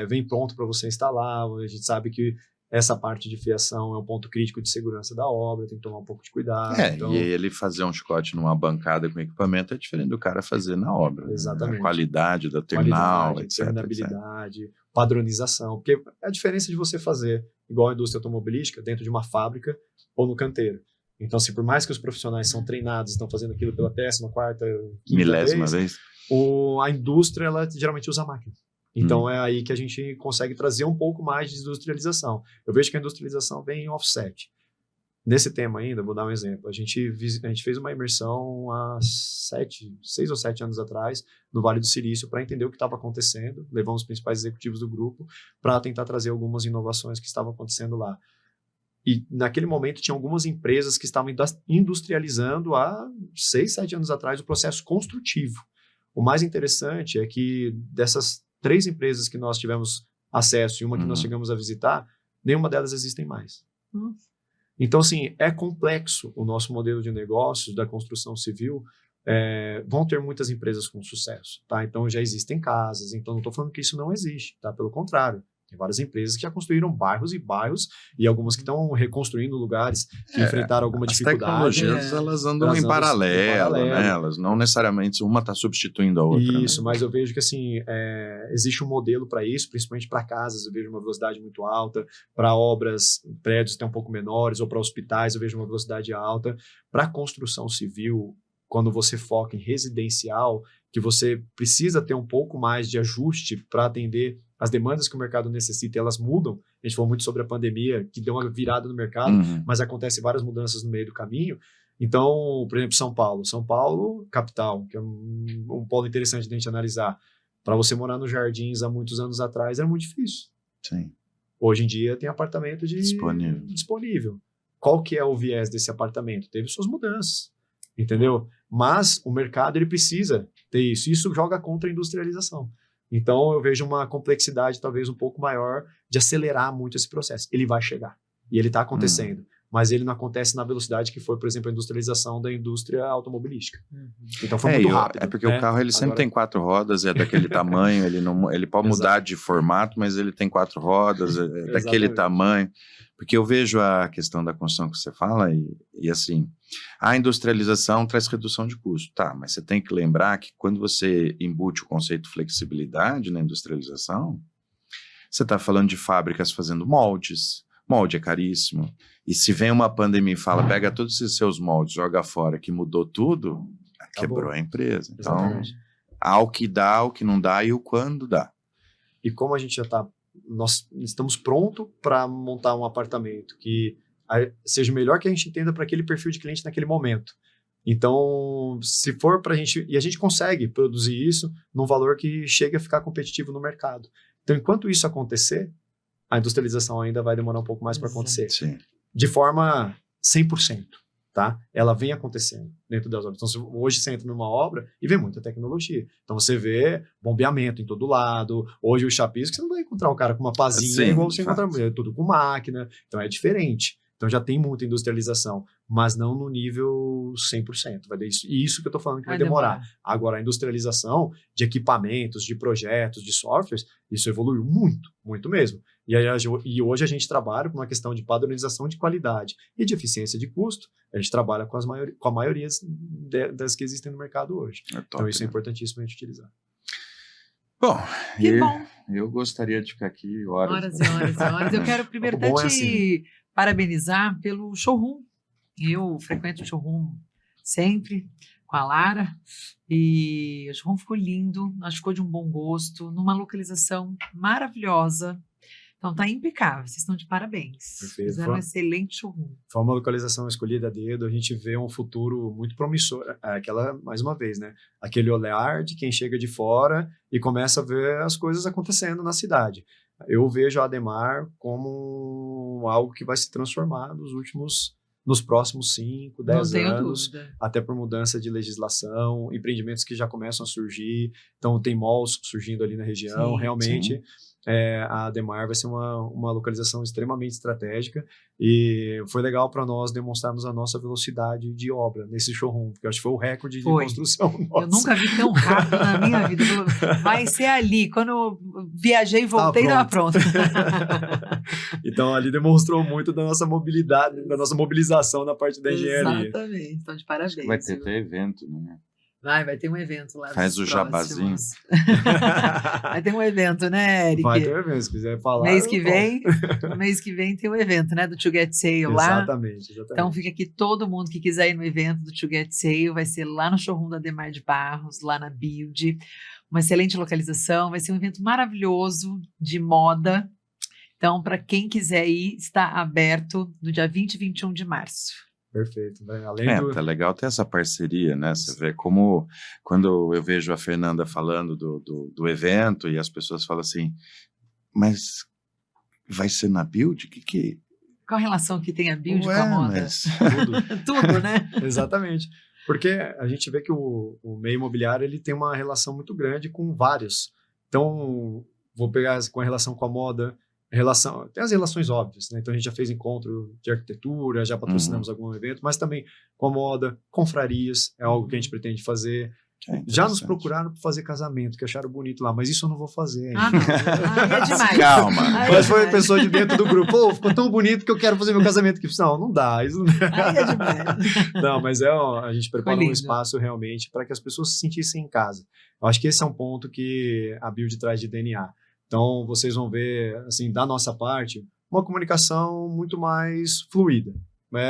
vem pronto para você instalar, a gente sabe que essa parte de fiação é um ponto crítico de segurança da obra, tem que tomar um pouco de cuidado. Então... E ele fazer um chicote numa bancada com equipamento é diferente do cara fazer na obra. Exatamente. Né? A qualidade da terminal, etc. Terminabilidade, padronização, porque é a diferença de você fazer igual a indústria automobilística dentro de uma fábrica ou no canteiro. Então, assim, por mais que os profissionais são treinados, estão fazendo aquilo pela 10ª, 4ª, 5ª milésima vez, a indústria, ela geralmente usa máquina. Então, é aí que a gente consegue trazer um pouco mais de industrialização. Eu vejo que a industrialização vem em offset. Nesse tema ainda, vou dar um exemplo. A gente fez uma imersão há 6 ou 7 anos atrás, no Vale do Silício, para entender o que estava acontecendo. Levamos os principais executivos do grupo para tentar trazer algumas inovações que estavam acontecendo lá. E naquele momento tinha algumas empresas que estavam industrializando há 6, 7 anos atrás o processo construtivo. O mais interessante é que dessas 3 empresas que nós tivemos acesso e uma que nós chegamos a visitar, nenhuma delas existem mais. Então, assim, é complexo o nosso modelo de negócios da construção civil. Vão ter muitas empresas com sucesso, tá? Então, já existem casas. Então, não estou falando que isso não existe, tá? Pelo contrário. Tem várias empresas que já construíram bairros e bairros, e algumas que estão reconstruindo lugares que enfrentaram alguma dificuldade. As tecnologias, elas andam em paralelo, né? Elas não necessariamente uma está substituindo a outra. Isso, mas eu vejo que assim, existe um modelo para isso, principalmente para casas, eu vejo uma velocidade muito alta, para obras, prédios até um pouco menores, ou para hospitais, eu vejo uma velocidade alta. Para construção civil, quando você foca em residencial, que você precisa ter um pouco mais de ajuste para atender as demandas que o mercado necessita, elas mudam. A gente falou muito sobre a pandemia, que deu uma virada no mercado, mas acontecem várias mudanças no meio do caminho. Então, por exemplo, São Paulo, capital, que é um polo interessante de a gente analisar. Para você morar nos Jardins há muitos anos atrás, era muito difícil. Sim. Hoje em dia tem apartamento disponível. Qual que é o viés desse apartamento? Teve suas mudanças, entendeu? Mas o mercado ele precisa ter isso. Isso joga contra a industrialização. Então, eu vejo uma complexidade talvez um pouco maior de acelerar muito esse processo. Ele vai chegar. E ele está acontecendo. Mas ele não acontece na velocidade que foi, por exemplo, a industrialização da indústria automobilística. Então, foi muito rápido. É porque o carro ele sempre tem 4 rodas, é daquele tamanho, ele pode mudar de formato, mas ele tem 4 rodas, é daquele tamanho. Porque eu vejo a questão da construção que você fala e assim, a industrialização traz redução de custo. Tá, mas você tem que lembrar que quando você embute o conceito de flexibilidade na industrialização, você está falando de fábricas fazendo moldes. Molde é caríssimo. E se vem uma pandemia e fala, pega todos esses seus moldes, joga fora, que mudou tudo, quebrou a empresa. Então, Exatamente. há o que dá, o que não dá e o quando dá. E como a gente já está, nós estamos prontos para montar um apartamento que seja o melhor que a gente entenda para aquele perfil de cliente naquele momento. Então, se for para a gente, e a gente consegue produzir isso num valor que chega a ficar competitivo no mercado. Então, enquanto isso acontecer, a industrialização ainda vai demorar um pouco mais para acontecer. Sim. De forma 100%, tá? Ela vem acontecendo dentro das obras. Então, hoje você entra numa obra e vê muita tecnologia. Então, você vê bombeamento em todo lado. Hoje, o chapisco, você não vai encontrar um cara com uma pazinha igual você encontra tudo com máquina. Então, é diferente. Então, já tem muita industrialização, mas não no nível 100%. Isso que eu estou falando que vai demorar. Agora, a industrialização de equipamentos, de projetos, de softwares, isso evoluiu muito, muito mesmo. E hoje a gente trabalha com uma questão de padronização de qualidade e de eficiência de custo. A gente trabalha com a maioria das que existem no mercado hoje. Então, isso é importantíssimo a gente utilizar. Bom, bom. Eu gostaria de ficar aqui horas. Horas e horas e horas. Eu quero primeiro até te parabenizar pelo showroom. Eu frequento o showroom sempre com a Lara e o showroom ficou lindo, acho que ficou de um bom gosto, numa localização maravilhosa. Então tá impecável, vocês estão de parabéns. Perfeito. Fizeram um excelente showroom. Foi uma localização escolhida a dedo, a gente vê um futuro muito promissor. Mais uma vez, né? Aquele olhar de quem chega de fora e começa a ver as coisas acontecendo na cidade. Eu vejo a Ademar como algo que vai se transformar nos próximos 5, 10 anos, até por mudança de legislação, empreendimentos que já começam a surgir, então tem malls surgindo ali na região, realmente a Ademar vai ser uma localização extremamente estratégica e foi legal para nós demonstrarmos a nossa velocidade de obra nesse showroom, porque acho que foi o recorde de construção nossa. Eu nunca vi tão rápido na minha vida, vai ser ali, quando eu viajei e voltei, estava pronto. Então ali demonstrou muito da nossa mobilidade, da nossa mobilização na parte da engenharia. Exatamente, então de parabéns. Vai ter até evento, né? Vai ter um evento lá. Faz o jabazinho. Vai ter um evento, né, Eric? Vai ter um evento, se quiser falar. Mês que vem tem um evento, né, do To Get Sale lá. Exatamente. Então fica aqui todo mundo que quiser ir no evento do To Get Sale, vai ser lá no showroom da Ademar de Barros, lá na Build. Uma excelente localização, vai ser um evento maravilhoso de moda. Então, para quem quiser ir, está aberto no dia 20 e 21 de março. Perfeito. Tá legal ter essa parceria, né? Você vê como, quando eu vejo a Fernanda falando do evento e as pessoas falam assim, mas vai ser na Build? Qual a relação que tem a Build com a moda? Mas... Tudo, né? Exatamente. Porque a gente vê que o meio imobiliário ele tem uma relação muito grande com vários. Então, vou pegar com a relação com a moda, tem as relações óbvias, né? Então a gente já fez encontro de arquitetura, já patrocinamos algum evento, mas também com a moda, confrarias, é algo que a gente pretende fazer. Já nos procuraram para fazer casamento, que acharam bonito lá, mas isso eu não vou fazer ainda. Não. É demais. Calma. Mas foi a pessoa de dentro do grupo, ficou tão bonito que eu quero fazer meu casamento aqui. Não dá, isso não é demais. Não, mas a gente preparou um espaço realmente para que as pessoas se sentissem em casa. Eu acho que esse é um ponto que a Build traz de DNA. Então, vocês vão ver, assim, da nossa parte, uma comunicação muito mais fluida.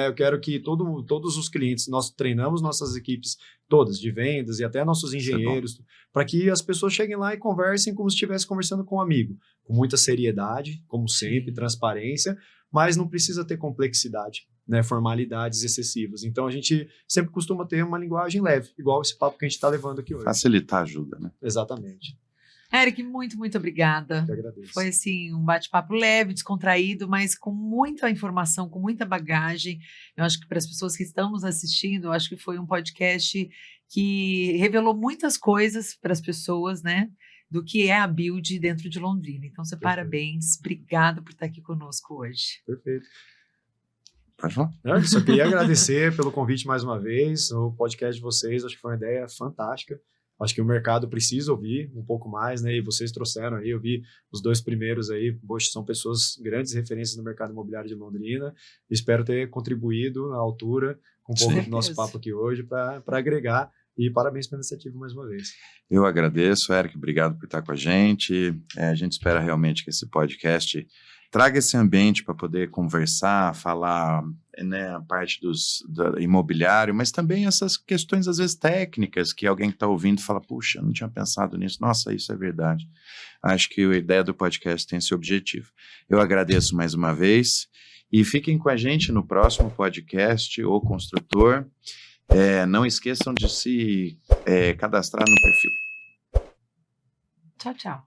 Eu quero que todos os clientes, nós treinamos nossas equipes todas, de vendas e até nossos engenheiros, para que as pessoas cheguem lá e conversem como se estivesse conversando com um amigo, com muita seriedade, como sempre, transparência, mas não precisa ter complexidade, né, formalidades excessivas. Então, a gente sempre costuma ter uma linguagem leve, igual esse papo que a gente está levando aqui hoje. Facilitar ajuda, né? Exatamente. Eric, muito, muito obrigada. Eu agradeço. Foi assim, um bate-papo leve, descontraído, mas com muita informação, com muita bagagem. Eu acho que para as pessoas que estão nos assistindo, eu acho que foi um podcast que revelou muitas coisas para as pessoas, né? Do que é a Build dentro de Londrina. Então, parabéns. Obrigada por estar aqui conosco hoje. Perfeito. Pode falar? Eu só queria agradecer pelo convite mais uma vez. O podcast de vocês, acho que foi uma ideia fantástica. Acho que o mercado precisa ouvir um pouco mais, né? E vocês trouxeram aí, eu vi os 2 primeiros aí, poxa, são pessoas grandes referências no mercado imobiliário de Londrina. Espero ter contribuído à altura com um pouco do nosso papo aqui hoje para agregar. E parabéns pela iniciativa mais uma vez. Eu agradeço, Eric, obrigado por estar com a gente. A gente espera realmente que esse podcast traga esse ambiente para poder conversar, falar, né, a parte do imobiliário, mas também essas questões, às vezes, técnicas, que alguém que está ouvindo fala, puxa, não tinha pensado nisso, nossa, isso é verdade. Acho que a ideia do podcast tem esse objetivo. Eu agradeço mais uma vez e fiquem com a gente no próximo podcast, O Construtor. Não esqueçam de se cadastrar no perfil. Tchau, tchau.